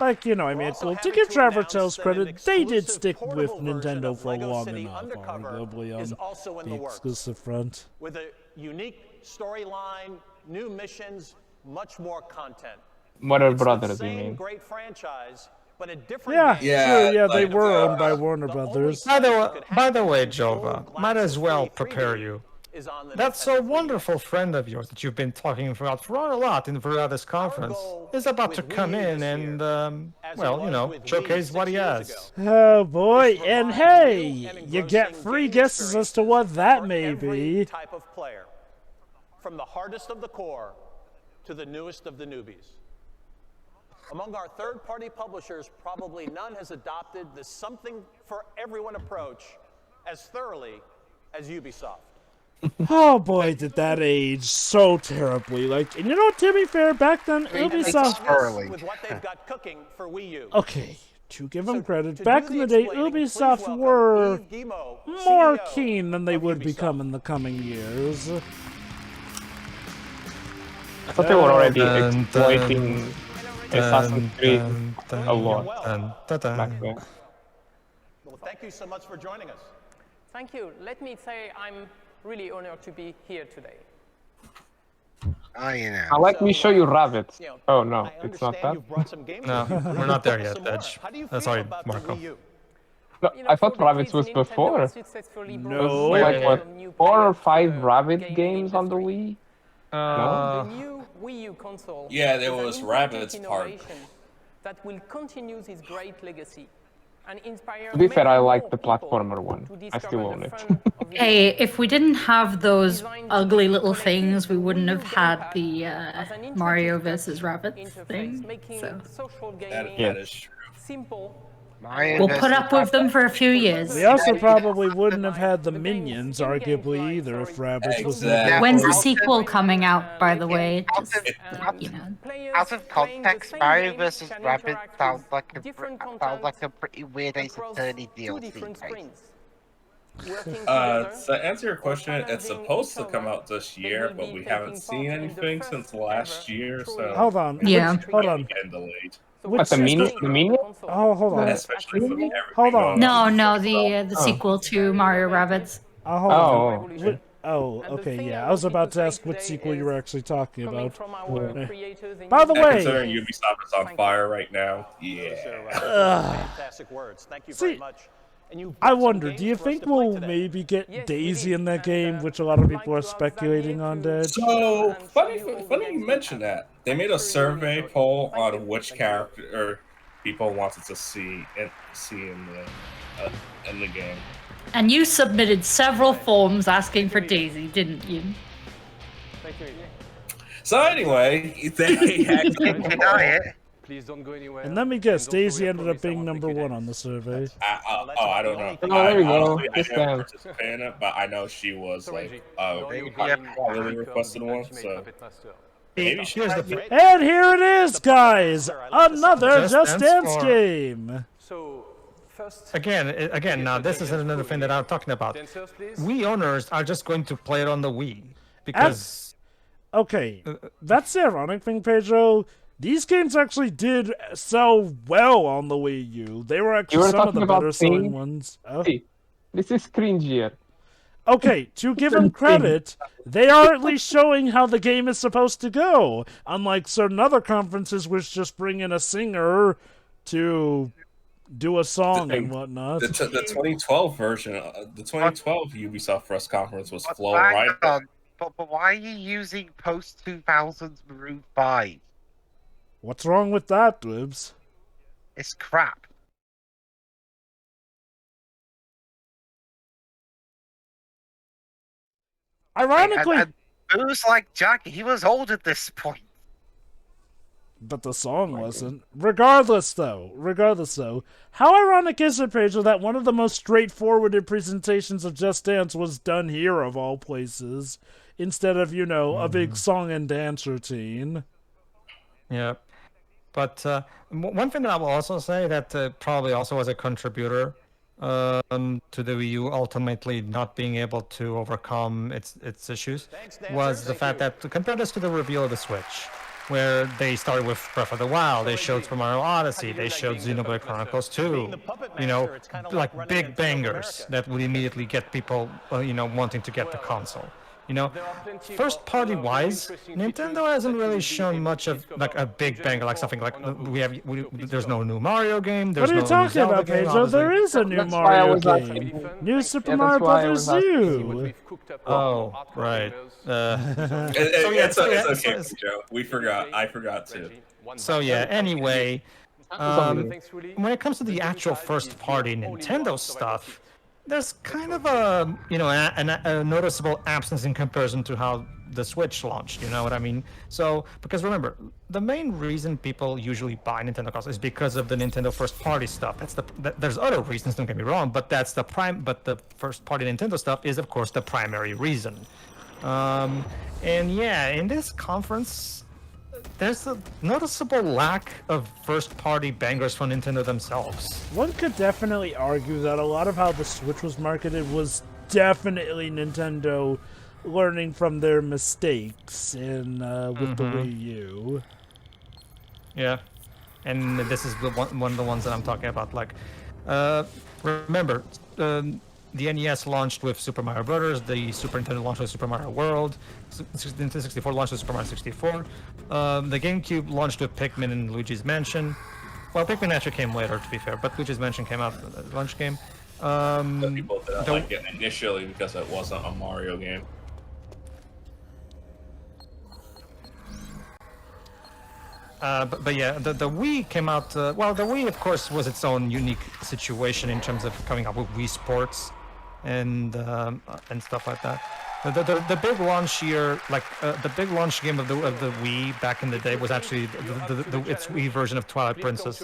Like, you know, I mean, it's cool. To give Traverse Tales credit, they did stick with Nintendo for long enough, arguably, on the exclusive front. With a unique storyline, new missions, much more content. Warner Brothers, you mean? Great franchise, but a different They were owned by Warner Brothers. By the way, Jova, might as well prepare you. That's a wonderful friend of yours that you've been talking about for a lot throughout this conference is about to come in and, well, you know, showcase what he has. Oh boy, and hey, you get free guesses as to what that may be. Type of player, from the hardest of the core to the newest of the newbies. Among our third-party publishers, probably none has adopted the something-for-everyone approach as thoroughly as Ubisoft. Oh boy, did that age so terribly. Like, and you know, to be fair, back then, Ubisoft... With what they've got cooking for Wii U. Okay, to give them credit, back in the day, Ubisoft were more keen than they would become in the coming years. I thought they were already exploiting Assassin's Creed a lot back then. Well, thank you so much for joining us. Thank you. Let me say I'm really honored to be here today. Now let me show you rabbits. Oh no, it's not that. No, we're not there yet, Edge. Sorry, Marco. No, I thought rabbits was before. No. Like what, 4 or 5 rabbit games on the Wii? The new Wii U console. Yeah, there was Rabbids part. That will continue this great legacy. And inspire To be fair, I like the platformer one. I still own it. Hey, if we didn't have those ugly little things, we wouldn't have had the Mario vs. Rabbids thing. So. That is true. Simple. We'll put up with them for a few years. We also probably wouldn't have had the Minions, arguably, either, if Rabbids was there. When's the sequel coming out, by the way? Just, you know. Out of context, Mario vs. Rabbids sounds like a pretty weird Ace Attorney DLC. To answer your question, it's supposed to come out this year, but we haven't seen anything since last year, so... Hold on. Yeah. Hold on. Getting delayed. What, the Minion? Oh, hold on. Especially Hold on. No, the sequel to Mario Rabbids. Oh, hold on. Oh, okay, yeah. I was about to ask what sequel you were actually talking about. By the way... Considering Ubisoft is on fire right now, yeah. Fantastic words. Thank you very much. I wonder, do you think we'll maybe get Daisy in that game, which a lot of people are speculating on, Dad? So, funny you mention that. They made a survey poll on which character people wanted to see in the game. And you submitted several forms asking for Daisy, didn't you? Thank you. So anyway, they had... Please don't go anywhere. And let me guess, Daisy ended up being #1 on the survey. I don't know. Oh, there you go. I didn't participate in it, but I know she was like really requested one. So maybe she has the. And here it is, guys! Another Just Dance game. So first. Again. Now this is another thing that I'm talking about. Wii owners are just going to play it on the Wii because. Okay, that's the ironic thing, Pedro. These games actually did sell well on the Wii U. They were actually some of the better selling ones. Oh. This is cringier. Okay, to give them credit, they are at least showing how the game is supposed to go. Unlike certain other conferences which just bring in a singer to do a song and whatnot. The 2012 version, the 2012 Ubisoft press conference was flowing right. But why are you using post-2000s Maroon 5? What's wrong with that, Dibs? It's crap. Ironically... And who's like Jack? He was old at this point. But the song wasn't. Regardless, though, how ironic is it, Pedro, that one of the most straightforward presentations of Just Dance was done here, of all places, instead of, you know, a big song and dance routine? Yeah. But one thing that I will also say that probably also was a contributor to the Wii U ultimately not being able to overcome its issues was the fact that, compare this to the reveal of the Switch, where they started with Breath of the Wild, they showed Super Mario Odyssey, they showed Xenoblade Chronicles 2, you know, like big bangers that would immediately get people, you know, wanting to get the console. You know, first party wise, Nintendo hasn't really shown much of like a big banger, like something like there's no new Mario game. There's what are you talking about, Pedro? There is a new Mario game. New Super Mario Brothers U. Oh, right. It's okay, Joe. I forgot too. So yeah. Anyway, when it comes to the actual first party Nintendo stuff, there's kind of a, you know, a noticeable absence in comparison to how the Switch launched, you know what I mean? So, because remember, the main reason people usually buy Nintendo consoles is because of the Nintendo first party stuff. There's other reasons, don't get me wrong, but but the first party Nintendo stuff is of course the primary reason. And yeah, in this conference, there's a noticeable lack of first-party bangers from Nintendo themselves. One could definitely argue that a lot of how the Switch was marketed was definitely Nintendo learning from their mistakes in with the Wii U. Yeah, and this is one of the ones that I'm talking about. Like, remember, the NES launched with Super Mario Brothers, the Super Nintendo launched with Super Mario World, Nintendo 64 launched with Super Mario 64, the GameCube launched with Pikmin and Luigi's Mansion. Well, Pikmin actually came later, to be fair, but Luigi's Mansion came out as a launch game. People didn't like it initially because it wasn't a Mario game. But yeah, the Wii came out, well, the Wii, of course, was its own unique situation in terms of coming up with Wii Sports and stuff like that. The big launch year, like the big launch game of the Wii back in the day was actually its Wii version of Twilight Princess.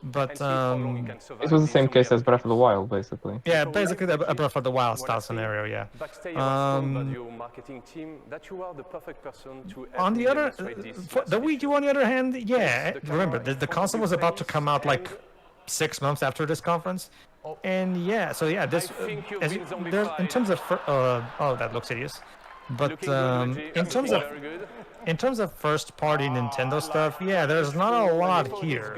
But it was the same case as Breath of the Wild, basically. Yeah, basically a Breath of the Wild style scenario. Yeah. On the other, the Wii U, on the other hand, yeah. Remember, the console was about to come out like 6 months after this conference. And yeah, so yeah, this in terms of oh, that looks hideous. But in terms of first-party Nintendo stuff, yeah, there's not a lot here.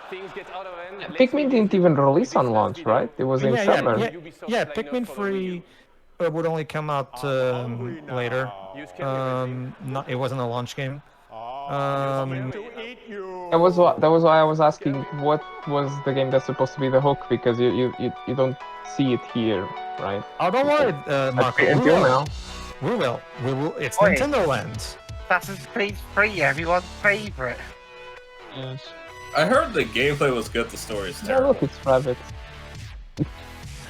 Pikmin didn't even release on launch, right? It was in summer. Yeah, Pikmin 3 would only come out later. It wasn't a launch game. That was why I was asking what was the game that's supposed to be the hook, because you don't see it here, right? Oh, don't worry, Marco. Until now. We will. It's Nintendo Land. Assassin's Creed 3, everyone's favorite. Yes. I heard the gameplay was good, the story is terrible. Yeah, look, it's rabbit.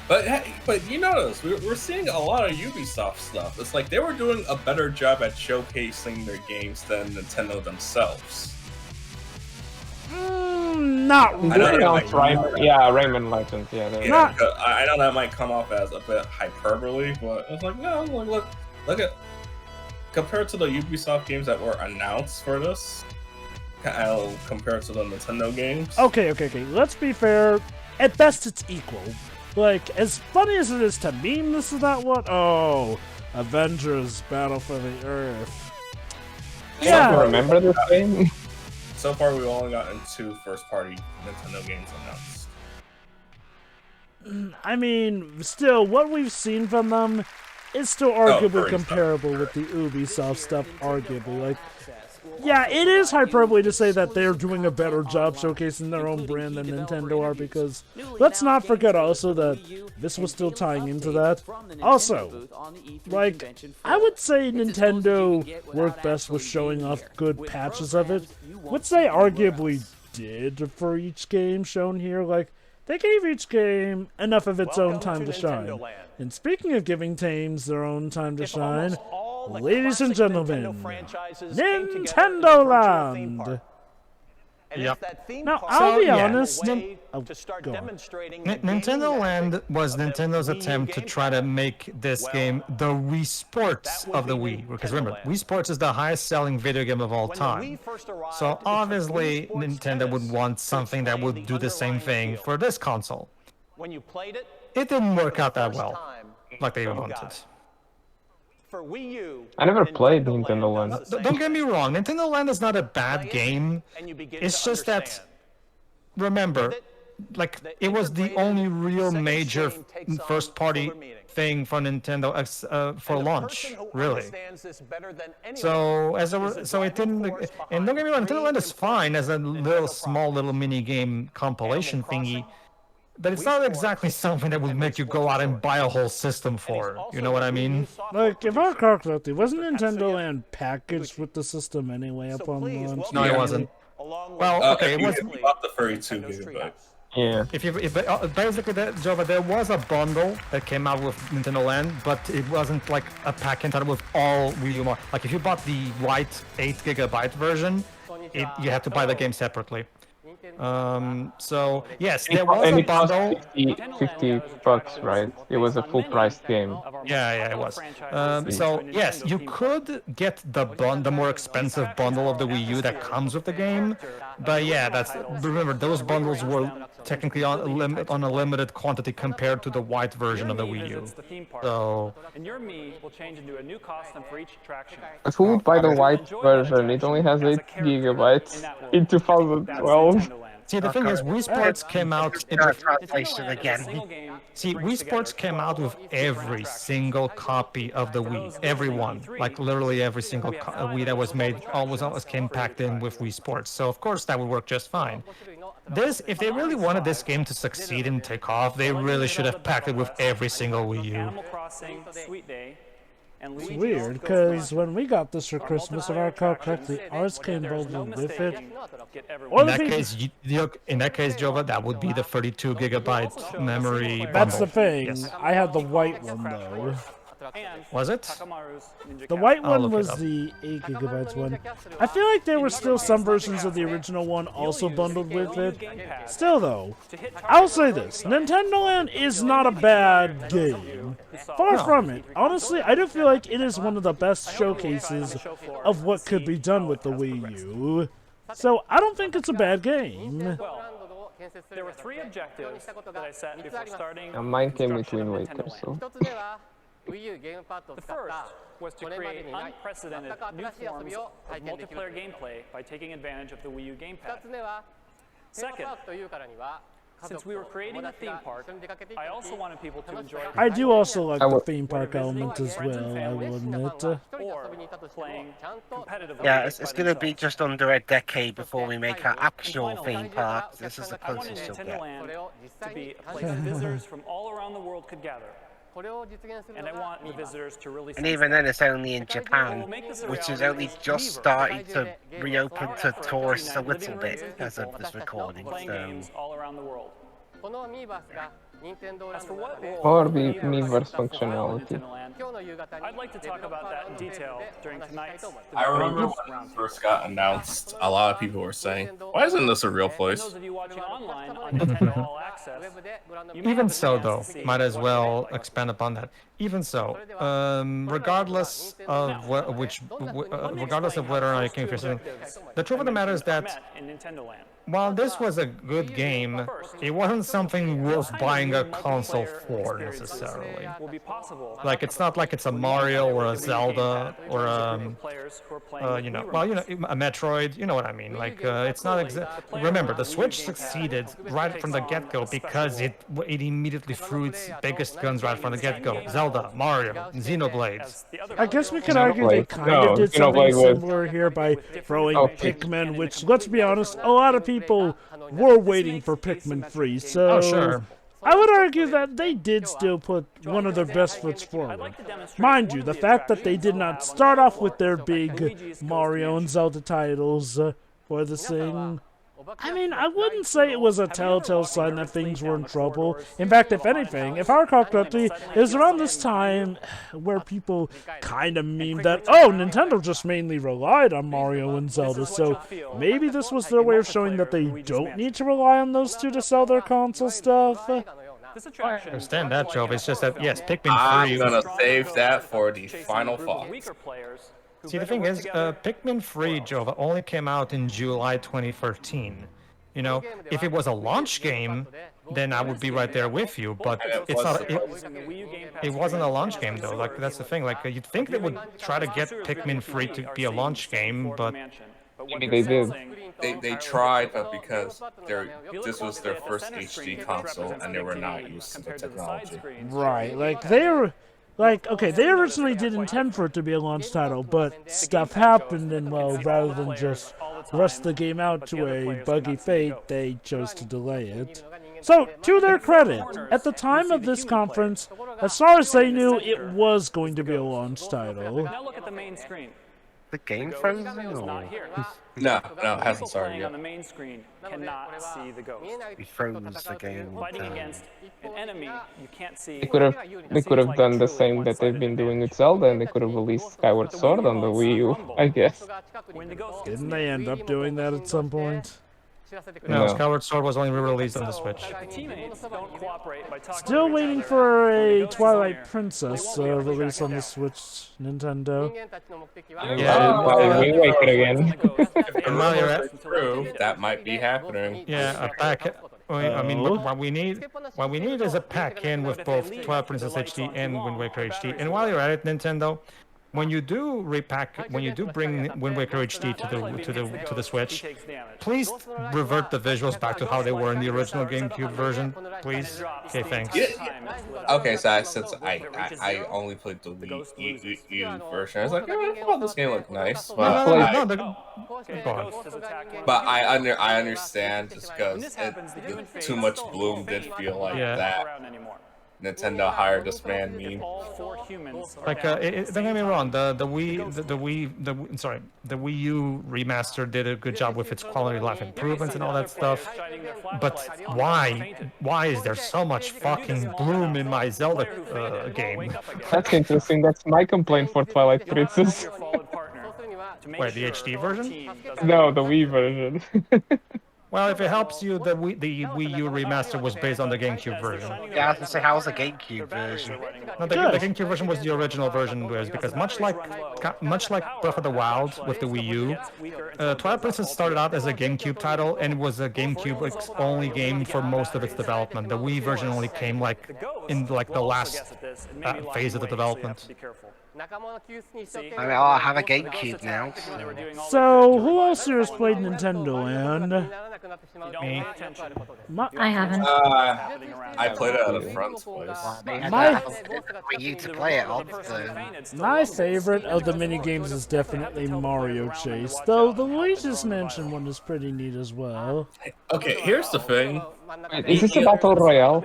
But hey, you notice we're seeing a lot of Ubisoft stuff. It's like they were doing a better job at showcasing their games than Nintendo themselves. Not really. Rayman Legends. Yeah. I know that might come off as a bit hyperbole, but it's like no, look at compared to the Ubisoft games that were announced for this, compared to the Nintendo games. Okay. Let's be fair. At best, it's equal. Like, as funny as it is to meme this is that what? Oh, Avengers Battle for the Earth. Yeah. Do you remember this game? So far, we've only gotten 2 first-party Nintendo games announced. I mean, still, what we've seen from them is still arguably comparable with the Ubisoft stuff, arguably. Like, yeah, it is hyperbole to say that they're doing a better job showcasing their own brand than Nintendo are, because let's not forget also that this was still tying into that. Also, like, I would say Nintendo worked best with showing off good patches of it, which they arguably did for each game shown here. Like, they gave each game enough of its own time to shine. And speaking of giving games their own time to shine, ladies and gentlemen, Nintendo Land! Yep. Now, I'll be honest. Nintendo Land was Nintendo's attempt to try to make this game the Wii Sports of the Wii. Because remember, Wii Sports is the highest-selling video game of all time. So obviously, Nintendo would want something that would do the same thing for this console. It didn't work out that well, like they wanted. I never played Nintendo Land. Don't get me wrong, Nintendo Land is not a bad game. It's just that, remember, like, it was the only real major first-party thing for Nintendo for launch, really. So it didn't. And don't get me wrong, Nintendo Land is fine as a small little mini game compilation thingy. But it's not exactly something that would make you go out and buy a whole system for. You know what I mean? Like, if I recall correctly, wasn't Nintendo Land packaged with the system anyway upon launch? No, it wasn't. Well, okay, it was. You bought the 32 GB. Yeah. Basically, Jova, there was a bundle that came out with Nintendo Land, but it wasn't like a pack entitled with all Wii U. Like, if you bought the white 8 GB version, you had to buy the game separately. So yes, there was a bundle. $50, right? It was a full-priced game. Yeah, it was. So yes, you could get the more expensive bundle of the Wii U that comes with the game, but yeah, remember those bundles were technically on a limited quantity compared to the white version of the Wii U. So. And your me will change into a new costume for each attraction. Who would buy the white version? It only has 8 GB in 2012. See, the thing is, Wii Sports came out in translation again. See, Wii Sports came out with every single copy of the Wii. Everyone. Like, literally every single Wii that was made always came packed in with Wii Sports. So, of course, that would work just fine. If they really wanted this game to succeed and take off, they really should have packed it with every single Wii U. It's weird, because when we got this for Christmas, if I recall correctly, ours came bundled with it. In that case, Jova, that would be the 32 GB memory bundle. That's the thing. Yes. I had the white one, though. Was it? The white one was the 8 GB one. I feel like there were still some versions of the original one also bundled with it. Still, though, I'll say this. Nintendo Land is not a bad game. Far from it. Honestly, I do feel like it is one of the best showcases of what could be done with the Wii U. So, I don't think it's a bad game. There were 3 objectives that I set before starting. Mine came with Wind Waker, so. The first was to create unprecedented new forms of multiplayer gameplay by taking advantage of the Wii U gamepad. Second, since we were creating a theme park, I also wanted people to enjoy it. I do also like the theme park element as well, I will admit. Yeah, it's going to be just under a decade before we make our actual theme park. This is the closest you'll get. To be a place visitors from all around the world could gather. And I want the visitors to really. And even then, it's only in Japan, which is only just starting to reopen to tourists a little bit as of this recording. All around the world. Or the Miiverse functionality. I'd like to talk about that in detail during tonight's. I remember when it first got announced, a lot of people were saying, "Why isn't this a real place?" Even so, though, might as well expand upon that. Even so, regardless of regardless of whether or not you came first, the truth of the matter is that while this was a good game, it wasn't something worth buying a console for necessarily. Like it's not like it's a Mario or a Zelda or a Metroid. You know what I mean? Like it's not Remember, the Switch succeeded right from the get-go because it immediately threw its biggest guns right from the get-go. Zelda, Mario, Xenoblade. I guess we could argue they kind of did something similar here by throwing Pikmin, which, let's be honest, a lot of people were waiting for Pikmin 3, so sure. I would argue that they did still put one of their best foots forward. Mind you, the fact that they did not start off with their big Mario and Zelda titles for the thing, I mean, I wouldn't say it was a telltale sign that things were in trouble. In fact, if anything, if I recall correctly, it was around this time where people kind of memed that, oh, Nintendo just mainly relied on Mario and Zelda, so maybe this was their way of showing that they don't need to rely on those two to sell their console stuff. I understand that, Joe. It's just that, yes, Pikmin 3... I'm gonna save that for the final thoughts. See, the thing is, Pikmin 3, Jova, only came out in July 2013. You know, if it was a launch game, then I would be right there with you, but it's not. It wasn't a launch game, though. Like, that's the thing. Like, you'd think they would try to get Pikmin 3 to be a launch game, but... Maybe they did. They tried, but because this was their first HD console, and they were not used to the technology. Right, like, okay, they originally did intend for it to be a launch title, but stuff happened, and well, rather than just rush the game out to a buggy fate, they chose to delay it. So, to their credit, at the time of this conference, as far as they knew, it was going to be a launch title. Now look at the main screen. The game frozen? No, it hasn't started yet. On the main screen cannot see the ghost. We froze the game. Fighting against an enemy you can't see. They could have done the same that they've been doing with Zelda, and they could have released Skyward Sword on the Wii U, I guess. Didn't they end up doing that at some point? No, Skyward Sword was only re-released on the Switch. Still waiting for a Twilight Princess release on the Switch, Nintendo. Wind Waker again. True, that might be happening. Yeah, a pack. I mean, what we need is a pack-in with both Twilight Princess HD and Wind Waker HD. And while you're at it, Nintendo, when you do bring Wind Waker HD to the Switch, please revert the visuals back to how they were in the original GameCube version, please. Okay, thanks. Okay, so since I only played the Wii version, I was like, oh, this game looked nice, but I understand just because too much bloom did feel like that. Nintendo hired this man meme. Like, don't get me wrong. The Wii U remaster did a good job with its quality of life improvements and all that stuff. But why is there so much fucking bloom in my Zelda game? That's interesting. That's my complaint for Twilight Princess. Wait, the HD version? No, the Wii version. Well, if it helps you, the Wii U remaster was based on the GameCube version. Yeah, I was gonna say, how was the GameCube version? No, the GameCube version was the original version, because much like Breath of the Wild with the Wii U, Twilight Princess started out as a GameCube title and was a GameCube only game for most of its development. The Wii version only came in the last phase of the development. I mean, I have a GameCube now. So, who else here has played Nintendo Land? Me. I haven't. I played it at a friend's place. For you to play it on, my favorite of the minigames is definitely Mario Chase, though the Luigi's Mansion one is pretty neat as well. Okay, here's the thing. Wait, is this a battle royale?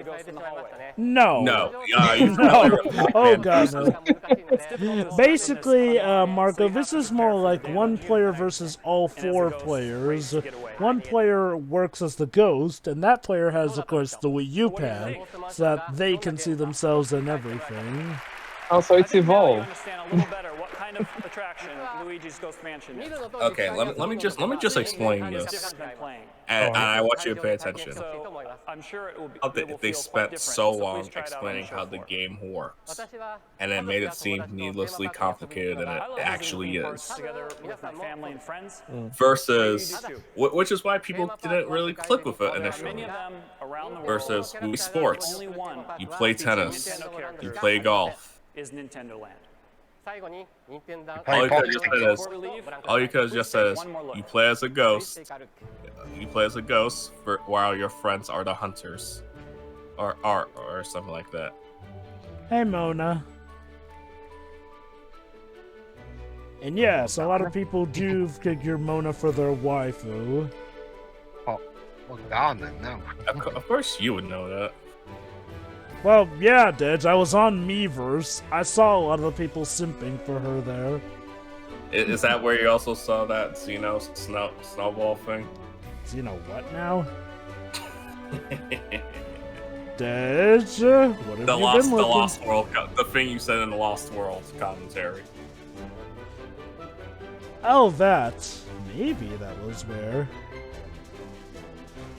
No. No. No. Oh god, no. Basically, Marco, this is more like one player versus all four players. One player works as the ghost, and that player has, of course, the Wii U pad, so that they can see themselves in everything. Also, it's evolved. Okay, let me just explain this. And I want you to pay attention. So I'm sure it will be. They spent so long explaining how the game works, and it made it seem needlessly complicated than it actually is. Together with my family and friends. Versus, which is why people didn't really click with it initially. Versus Wii Sports, you play tennis, you play golf. Is Nintendo Land. All you could just say is you play as a ghost. You play as a ghost while your friends are the hunters, or something like that. Hey, Mona. And yes, a lot of people do figure Mona for their waifu. Oh, well, God, no. Of course, you would know that. Well, yeah, Dej, I was on Miiverse. I saw a lot of people simping for her there. Is that where you also saw that Xeno snowball thing? Xeno what now? Dej, what have you been looking? The Lost World, the thing you said in the Lost World commentary. Oh, that. Maybe that was where.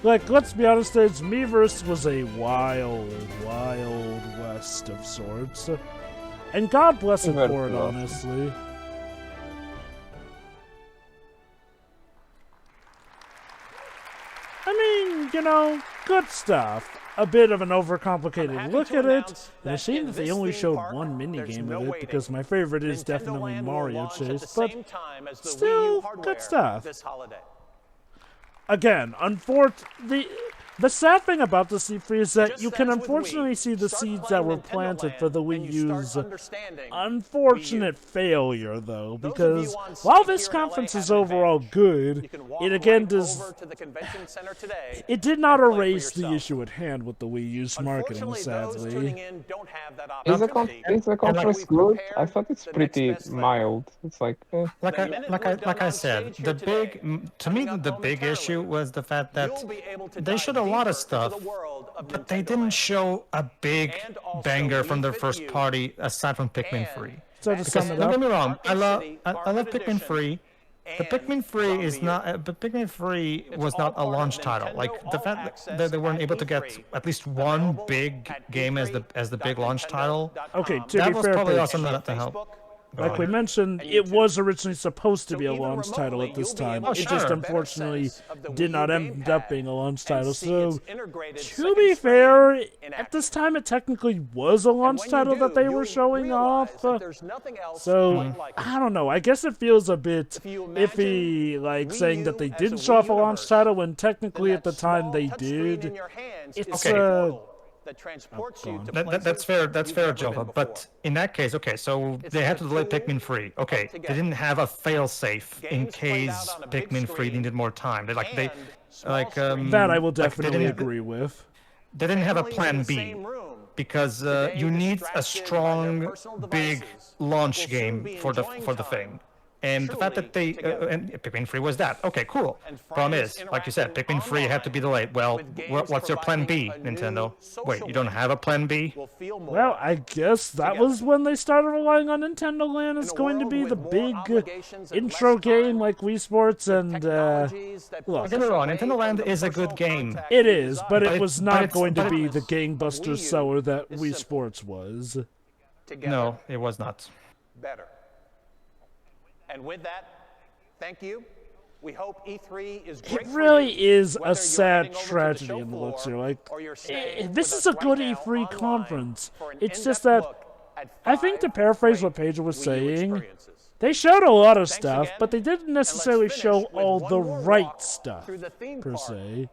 Like, let's be honest, Miiverse was a wild, wild west of sorts. And God bless it for it, honestly. I mean, you know, good stuff. A bit of an overcomplicated look at it, and a shame that they only showed one minigame of it, because my favorite is definitely Mario Chase, but still, good stuff. Again, the sad thing about the C3 is that you can unfortunately see the seeds that were planted for the Wii U's unfortunate failure, though, because while this conference is overall good, it again does... It did not erase the issue at hand with the Wii U's marketing, sadly. Is the conference good? I thought it's pretty mild. It's like... Like I said, to me, the big issue was the fact that they showed a lot of stuff, but they didn't show a big banger from their first party aside from Pikmin 3. So because, don't get me wrong, I love Pikmin 3. The Pikmin 3 is not, but Pikmin 3 was not a launch title. Like the fact that they weren't able to get at least one big game as the big launch title. Okay, to that be was fair, probably also not to help. Like we mentioned, it was originally supposed to be a launch title at this time. It just unfortunately did not end up being a launch title. So, to be fair, at this time it technically was a launch title that they were showing off. So, I don't know. I guess it feels a bit iffy, like saying that they didn't show off a launch title when technically at the time they did. It's that transports you to that's fair, Jova. But in that case, okay, so they had to delay Pikmin 3. Okay, they didn't have a fail-safe in case Pikmin 3 needed more time. That I will definitely agree with. They didn't have a plan B because you need a strong, big launch game for the thing. And the fact that and Pikmin 3 was that. Okay, cool. Problem is, like you said, Pikmin 3 had to be delayed. Well, what's your plan B, Nintendo? Wait, you don't have a plan B? Well, I guess that was when they started relying on Nintendo Land as going to be the big intro game like Wii Sports and, look. Don't get me wrong, Nintendo Land is a good game. It is, but it was not going to be the gangbuster seller that Wii Sports was. No, it was not. Better. And with that, thank you. We hope E3 is great. It really is a sad tragedy in the looks here. Like, this is a good E3 conference. It's just that, I think to paraphrase what Pedro was saying, they showed a lot of stuff, but they didn't necessarily show all the right stuff, per se.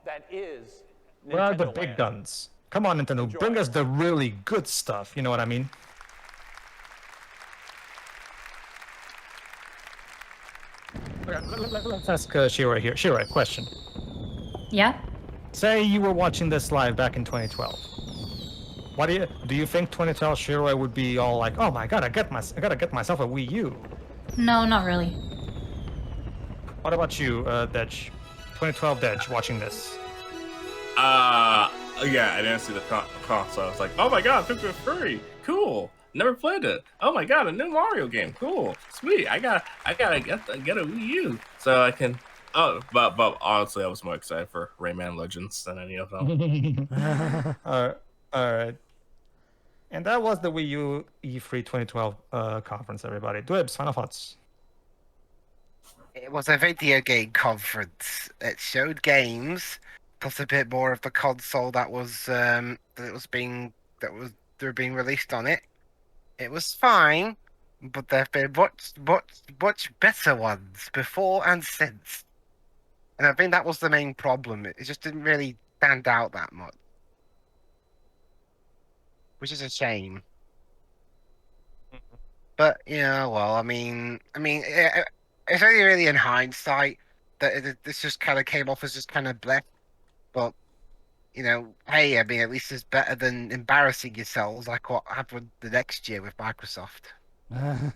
Where are the big guns? Come on, Nintendo, bring us the really good stuff, you know what I mean? Let's ask Shira here. Shira, question. Yeah? Say you were watching this live back in 2012. What do you think 2012 Shira would be all like, oh my god, I gotta get myself a Wii U? No, not really. What about you, Dej? 2012 Dej, watching this. Yeah, I didn't see the console. I was like, oh my god, Pikmin 3, cool. Never played it. Oh my god, a new Mario game. Cool. Sweet. I gotta get a Wii U so I can but honestly, I was more excited for Rayman Legends than any of them. All right. And that was the Wii U E3 2012 conference, everybody. Dwebs, final thoughts. It was a video game conference. It showed games, plus a bit more of the console that were being released on it. It was fine, but there have been much better ones before and since. And I think that was the main problem. It just didn't really stand out that much, which is a shame. But well, I mean, it's only really in hindsight that this just kind of came off as just kind of bleh. But hey, I mean, at least it's better than embarrassing yourselves like what happened the next year with Microsoft. So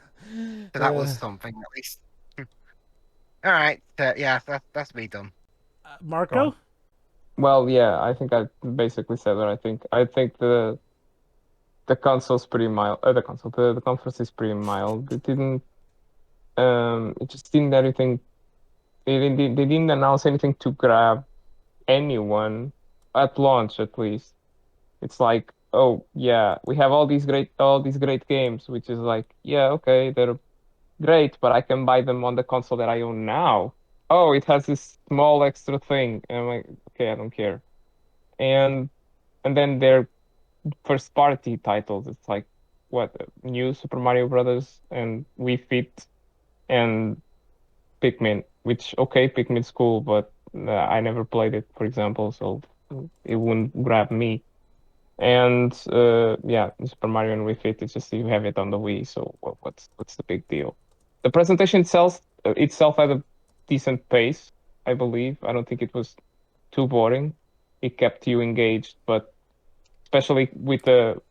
that was something at least. All right, yeah, that's me done. Marco? Well, yeah, I think I basically said that. I think the console's pretty mild. The conference is pretty mild. It didn't. It just didn't anything. They didn't announce anything to grab anyone at launch, at least. It's like, oh yeah, we have all these great games, which is like, yeah, okay, they're great, but I can buy them on the console that I own now. Oh, it has this small extra thing, and I'm like, okay, I don't care. And then their first party titles, it's like what, new Super Mario Brothers and Wii Fit and Pikmin, which okay, Pikmin's cool, but I never played it, for example, so it wouldn't grab me. And yeah, Super Mario and Wii Fit, it's just you have it on the Wii, so what's the big deal? The presentation itself had a decent pace, I believe. I don't think it was too boring. It kept you engaged, but especially with the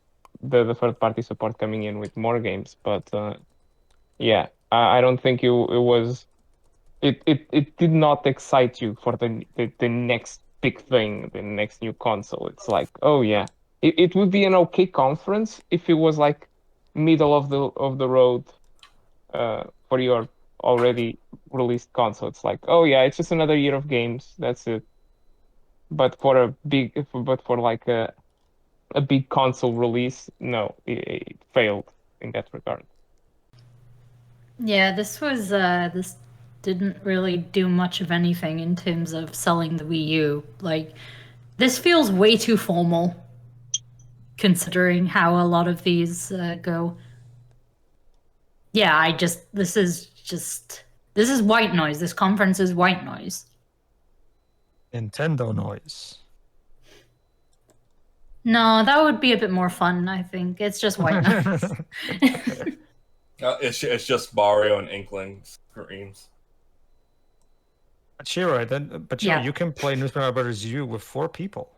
third-party support coming in with more games. But yeah, I don't think it was. It did not excite you for the next big thing, the next new console. It's like, oh yeah, it would be an okay conference if it was like middle of the road for your already released console. It's like, oh yeah, it's just another year of games. That's it. But for like a big console release, no, it failed in that regard. Yeah, this didn't really do much of anything in terms of selling the Wii U. Like, this feels way too formal, considering how a lot of these go. Yeah, this is white noise. This conference is white noise. Nintendo noise. No, that would be a bit more fun, I think. It's just white noise. It's just Mario and Inkling screams. But Shiro, Yeah. You can play New Super Mario Bros. U with 4 people.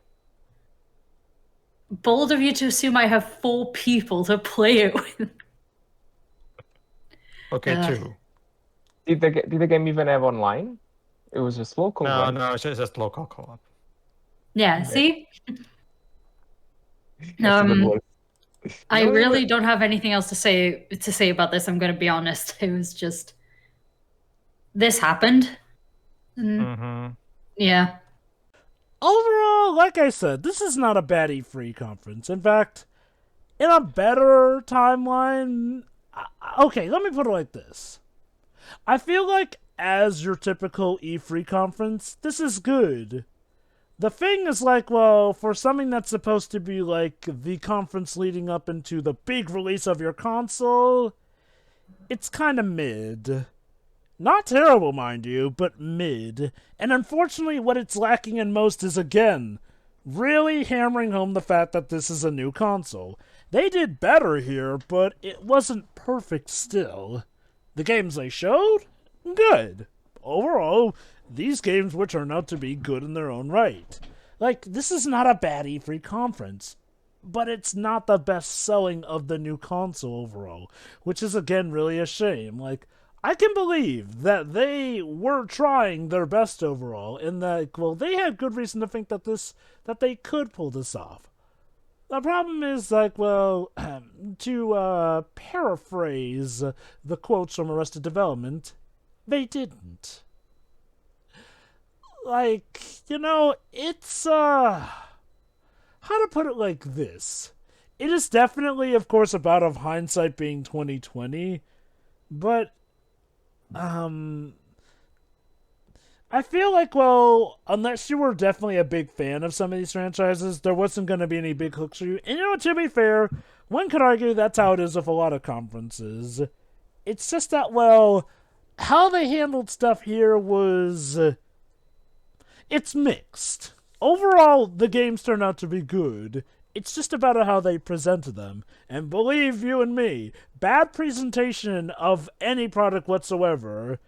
Bold of you to assume I have 4 people to play it with. Okay, 2. Did the game even have online? It was just local. No, right? no, it's just local co-op. Yeah, see? I No, really don't have anything else to say about this. I'm going to be honest. It was just this happened. And yeah. Overall, like I said, this is not a bad E3 conference. In fact, in a better timeline, okay, let me put it like this. I feel like as your typical E3 conference, this is good. The thing is like, well, for something that's supposed to be like the conference leading up into the big release of your console, it's kind of mid. Not terrible, mind you, but mid. And unfortunately, what it's lacking in most is, again, really hammering home the fact that this is a new console. They did better here, but it wasn't perfect still. The games they showed? Good. Overall, these games would turn out to be good in their own right. Like, this is not a bad E3 conference, but it's not the best selling of the new console overall, which is again really a shame. Like, I can believe that they were trying their best overall, and that, well, they had good reason to think that they could pull this off. The problem is, like, well, to paraphrase the quotes from Arrested Development, they didn't. like, it's, how to put it like this. It is definitely, of course, about of hindsight being 2020, but, I feel like, well, unless you were definitely a big fan of some of these franchises, there wasn't going to be any big hooks for you. And to be fair, one could argue that's how it is with a lot of conferences. It's just that, well, how they handled stuff here was... it's mixed. Overall, the games turn out to be good. It's just about how they presented them. And believe you and me, bad presentation of any product whatsoever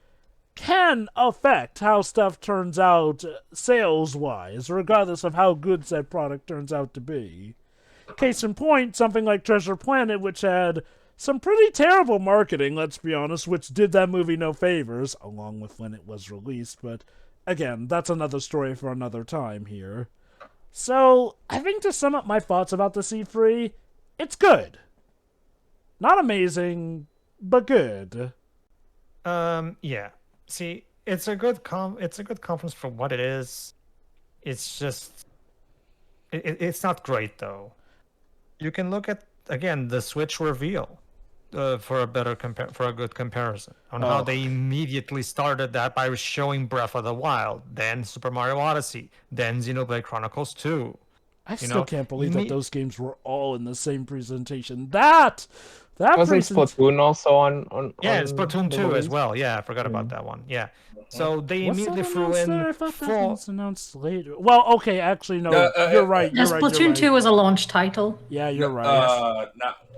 can affect how stuff turns out sales-wise, regardless of how good said product turns out to be. Case in point, something like Treasure Planet, which had some pretty terrible marketing, let's be honest, which did that movie no favors, along with when it was released, but again, that's another story for another time here. So, I think to sum up my thoughts about the C3, it's good. Not amazing, but good. Yeah. See, it's a good conference for what it is. It's just it's not great though. You can look at again the Switch reveal for a good comparison on how they immediately started that by showing Breath of the Wild, then Super Mario Odyssey, then Xenoblade Chronicles 2. I still can't believe that those games were all in the same presentation. That wasn't Splatoon also on it's on Splatoon 2 release? as well. Yeah, I forgot about that one. Yeah. So they immediately threw in I thought that was announced later. Well, okay, actually, no, you're right. Yeah, Splatoon 2 was a launch title. Yeah, you're right.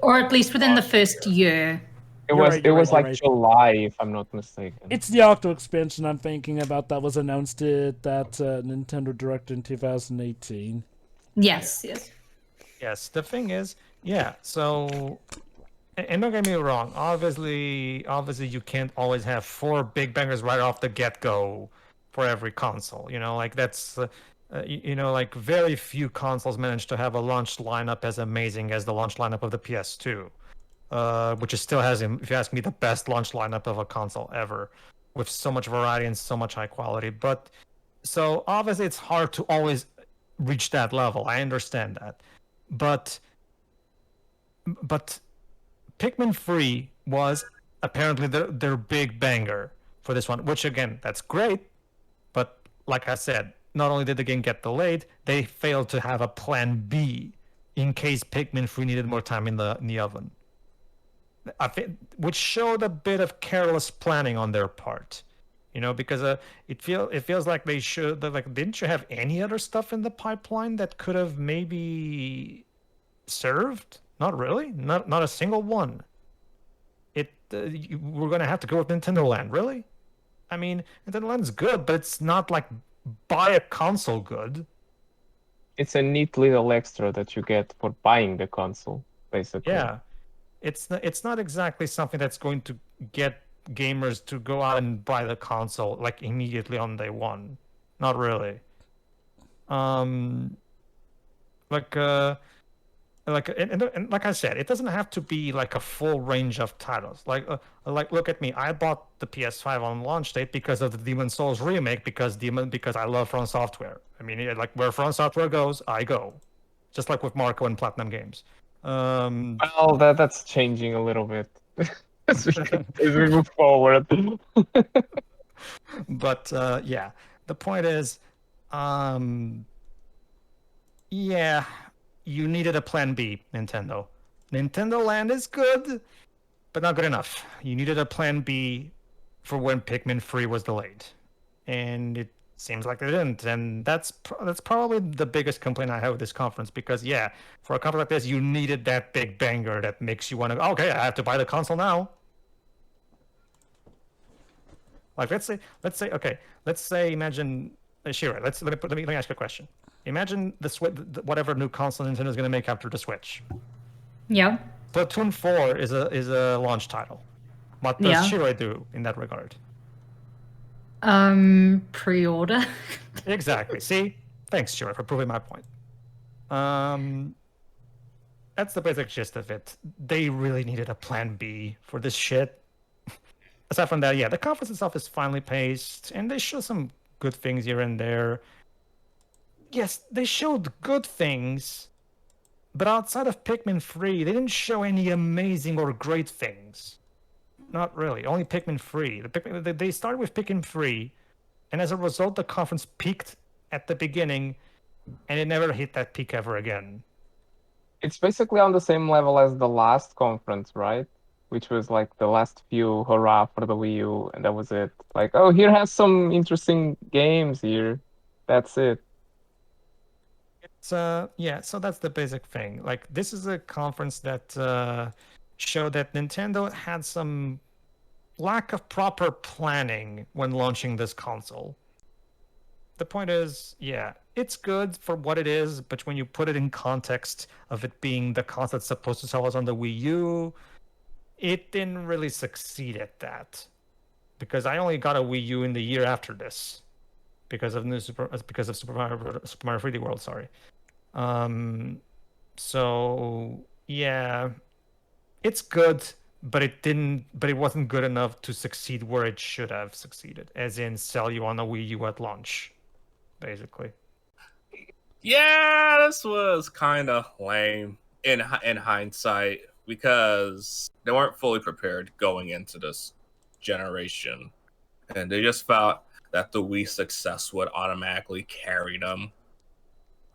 Or at least within the first year. It was like July, if I'm not mistaken. It's the Octo expansion I'm thinking about that was announced at that Nintendo Direct in 2018. Yes. Yes, the thing is, so... And don't get me wrong, obviously you can't always have 4 big bangers right off the get-go for every console. That's... like very few consoles manage to have a launch lineup as amazing as the launch lineup of the PS2, which is still has, if you ask me, the best launch lineup of a console ever, with so much variety and so much high quality. But so obviously it's hard to always reach that level. I understand that, but Pikmin 3 was apparently their big banger for this one, which again, that's great, but like I said, not only did the game get delayed, they failed to have a plan B in case Pikmin 3 needed more time in the oven. Which showed a bit of careless planning on their part. Because it feels like they should, didn't you have any other stuff in the pipeline that could have maybe served? Not really. Not a single one. We're going to have to go with Nintendo Land, really? I mean, Nintendo Land's good, but it's not like buy a console good. It's a neat little extra that you get for buying the console, basically. Yeah, it's not exactly something that's going to get gamers to go out and buy the console like immediately on day one. Not really. And like I said, it doesn't have to be like a full range of titles. Like look at me. I bought the PS5 on launch date because of the Demon's Souls remake because I love From Software. I mean, like where From Software goes, I go. Just like with Marco and Platinum Games. Well, that's changing a little bit as we move forward. But yeah, the point is, yeah. You needed a plan B, Nintendo. Nintendo Land is good, but not good enough. You needed a plan B for when Pikmin 3 was delayed. And it seems like they didn't. And that's probably the biggest complaint I have with this conference. Because, yeah, for a conference like this, you needed that big banger that makes you want to, okay, I have to buy the console now. Like, let's say, imagine, Shira, let me ask you a question. Imagine the Switch, whatever new console Nintendo is going to make after the Switch. Yeah. Splatoon 4 is a launch title. What does Shiroi do in that regard? Pre-order. Exactly. See? Thanks, Shiroi, for proving my point. That's the basic gist of it. They really needed a plan B for this shit. Aside from that, yeah, the conference itself is finely paced, and they show some good things here and there. Yes, they showed good things, but outside of Pikmin 3, they didn't show any amazing or great things. Not really. Only Pikmin 3. They started with Pikmin 3, and as a result, the conference peaked at the beginning, and it never hit that peak ever again. It's basically on the same level as the last conference, right? Which was like the last few hurrah for the Wii U, and that was it. Like, oh, here has some interesting games here. That's it. Yeah, so that's the basic thing. Like, this is a conference that showed that Nintendo had some lack of proper planning when launching this console. The point is, yeah, it's good for what it is, but when you put it in context of it being the console that's supposed to sell us on the Wii U, it didn't really succeed at that. Because I only got a Wii U in the year after this, because of Super Mario 3D World. Sorry. So yeah, it's good, but it wasn't good enough to succeed where it should have succeeded, as in sell you on a Wii U at launch, basically. Yeah, this was kind of lame in hindsight because they weren't fully prepared going into this generation, and they just felt that the Wii success would automatically carry them.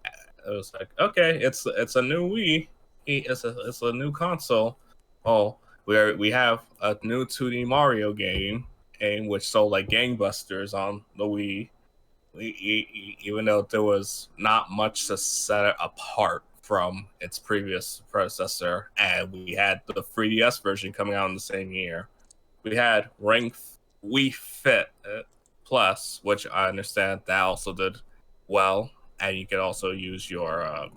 It was like, okay, it's a new Wii, it's a new console. Oh, we have a new 2D Mario game, which sold like gangbusters on the Wii. Even though there was not much to set it apart from its previous predecessor, and we had the 3DS version coming out in the same year. We had Wii Fit Plus, which I understand that also did well, and you could also use your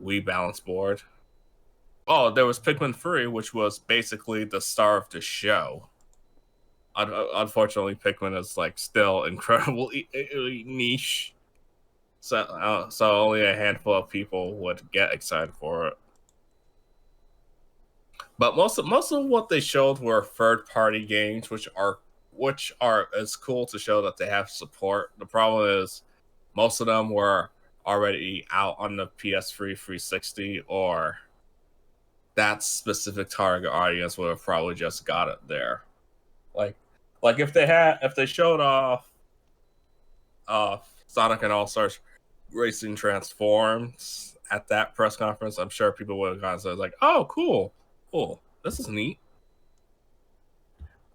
Wii balance board. Oh, there was Pikmin 3, which was basically the star of the show. Unfortunately, Pikmin is like still incredibly niche, so only a handful of people would get excited for it. But most of what they showed were third-party games, which are it's cool to show that they have support. The problem is most of them were already out on the PS3 360, or that specific target audience would have probably just got it there. Like if they showed off Sonic and All-Stars Racing Transforms at that press conference, I'm sure people would have gone so like, oh, cool, this is neat.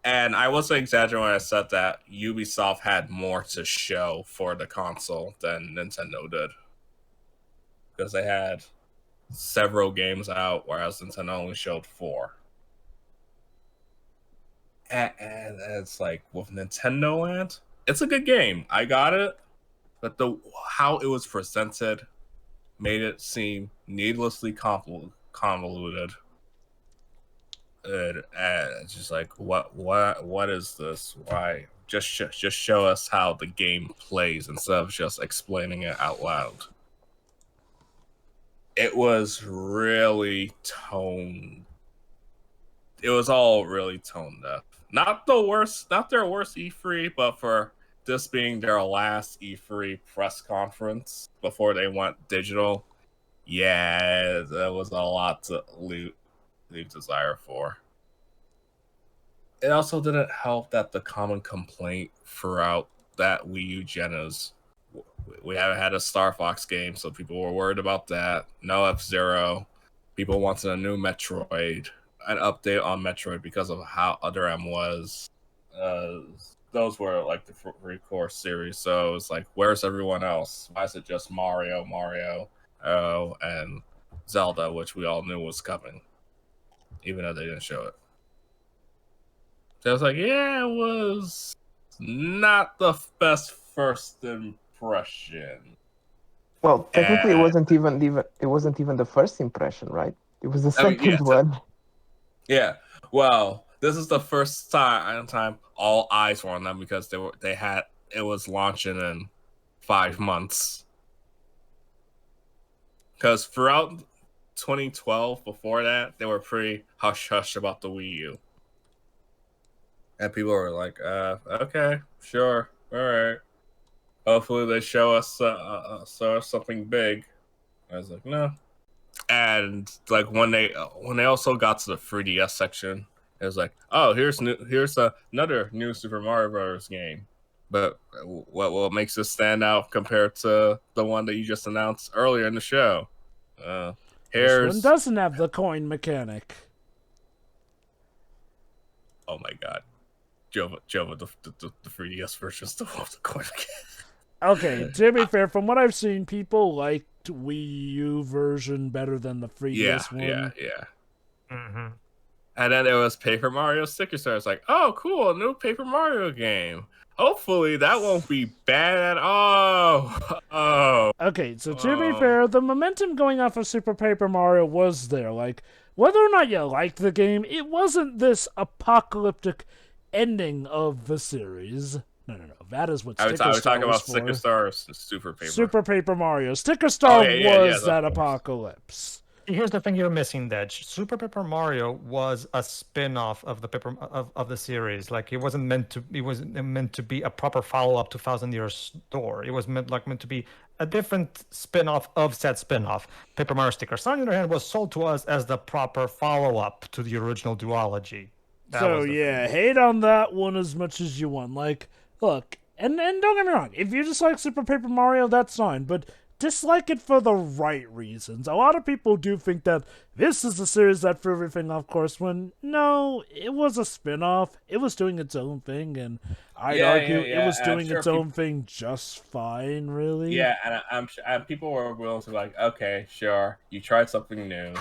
And I wasn't exaggerating when I said that Ubisoft had more to show for the console than Nintendo did, because they had several games out, whereas Nintendo only showed 4. And it's like with Nintendo Land, it's a good game. I got it, but how it was presented made it seem needlessly convoluted. And it's just like, what is this? Why? Just show us how the game plays instead of just explaining it out loud. It was really it was all really tone deaf. Not their worst E3, but for this being their last E3 press conference before they went digital, yeah, that was a lot to leave desire for. It also didn't help that the common complaint throughout that Wii U gen is we haven't had a Star Fox game, so people were worried about that. No F-Zero. People wanted a new Metroid, an update on Metroid because of how Other M was. Those were like the 3 core series, so it's like, where's everyone else? Why is it just Mario, and Zelda, which we all knew was coming, even though they didn't show it. So I was like, yeah, it was not the best first impression. Well, technically, it wasn't even the first impression, right? It was the second one. Yeah. Well, this is the first time all eyes were on them because it was launching in 5 months. Because throughout 2012, before that, they were pretty hush-hush about the Wii U. And people were like, okay, sure, all right. Hopefully they show us something big. I was like, no. And like when they also got to the 3DS section, it was like, oh, here's another new Super Mario Bros. Game. But what makes this stand out compared to the one that you just announced earlier in the show? This one doesn't have the coin mechanic. Oh my god, Jova, the 3DS version still have the coin mechanic. Okay, to be fair, from what I've seen, people liked Wii U version better than the 3DS one. Yeah. Mm-hmm. And then there was Paper Mario Sticker Star. It's like, oh, cool, a new Paper Mario game. Hopefully that won't be bad. Oh. Okay, so to be fair, the momentum going off of Super Paper Mario was there. Like, whether or not you liked the game, it wasn't this apocalyptic ending of the series. No. That is what Sticker Star was for. We're talking about Sticker Star or Super Paper? Super Paper Mario. Sticker Star was that apocalypse. Here's the thing you're missing, Dej. Super Paper Mario was a spin-off of the of the series. Like it wasn't meant to be a proper follow-up to Thousand Years Door. It was meant to be a different spin-off of said spin-off. Paper Mario Sticker Star, on the other hand, was sold to us as the proper follow-up to the original duology. Hate on that one as much as you want. Like, look, and don't get me wrong, if you dislike Super Paper Mario, that's fine, but dislike it for the right reasons. A lot of people do think that this is the series that threw everything off course, when no, it was a spin-off. It was doing its own thing, and I'd argue it was doing its own thing just fine, really. Yeah, and I'm sure people were willing to be like, okay, sure, you tried something new.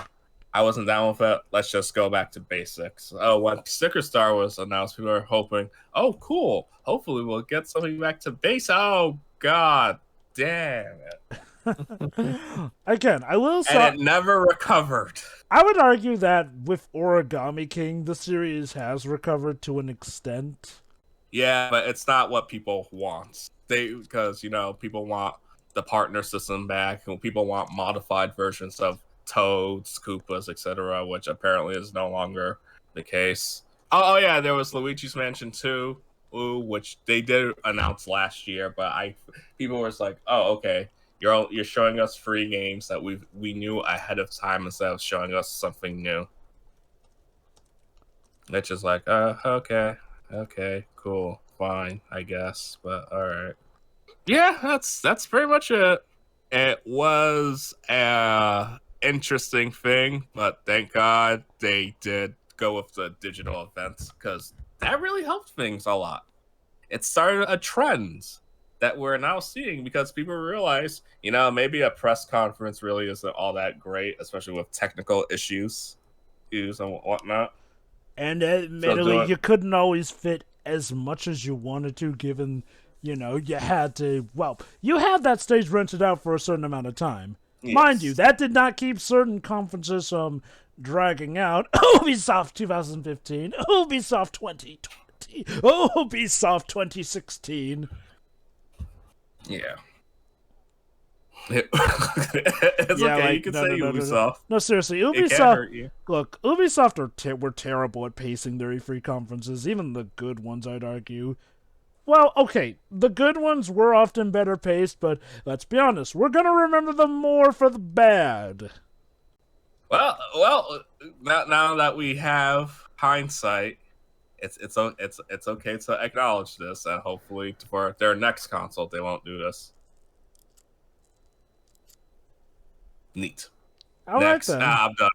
I wasn't down with it. Let's just go back to basics. Oh, when Sticker Star was announced, people were hoping, oh, cool. Hopefully we'll get something back to base. Oh, God damn it. Again, I will say... And it never recovered. I would argue that with Origami King, the series has recovered to an extent. Yeah, but it's not what people want. Because, people want the partner system back, and people want modified versions of Toads, Koopas, etc., which apparently is no longer the case. Oh yeah, there was Luigi's Mansion 2, which they did announce last year, but people were like, oh, okay, you're showing us free games that we knew ahead of time instead of showing us something new. It's just like, okay, cool, fine, I guess, but all right. Yeah, that's pretty much it. It was interesting thing, but thank God they did go with the digital events, because that really helped things a lot. It started a trend that we're now seeing, because people realize, maybe a press conference really isn't all that great, especially with technical issues and whatnot. And admittedly, you couldn't always fit as much as you wanted to, given, you had that stage rented out for a certain amount of time. Yes. Mind you, that did not keep certain conferences from dragging out. Ubisoft 2015, Ubisoft 2020, Ubisoft 2016. Yeah. It's okay, you can say Ubisoft. No, seriously, Ubisoft. Look, Ubisoft were terrible at pacing their E3 conferences, even the good ones, I'd argue. Well, okay, the good ones were often better paced, but let's be honest, we're gonna remember them more for the bad. Well, now that we have hindsight, it's okay to acknowledge this, and hopefully for their next console they won't do this. Neat. All next, right, then. I'm done.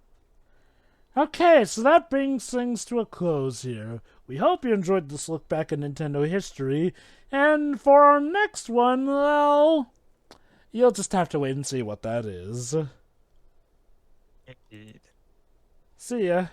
Okay, so that brings things to a close here. We hope you enjoyed this look back at Nintendo history, and for our next one, well, you'll just have to wait and see what that is. Indeed. See ya.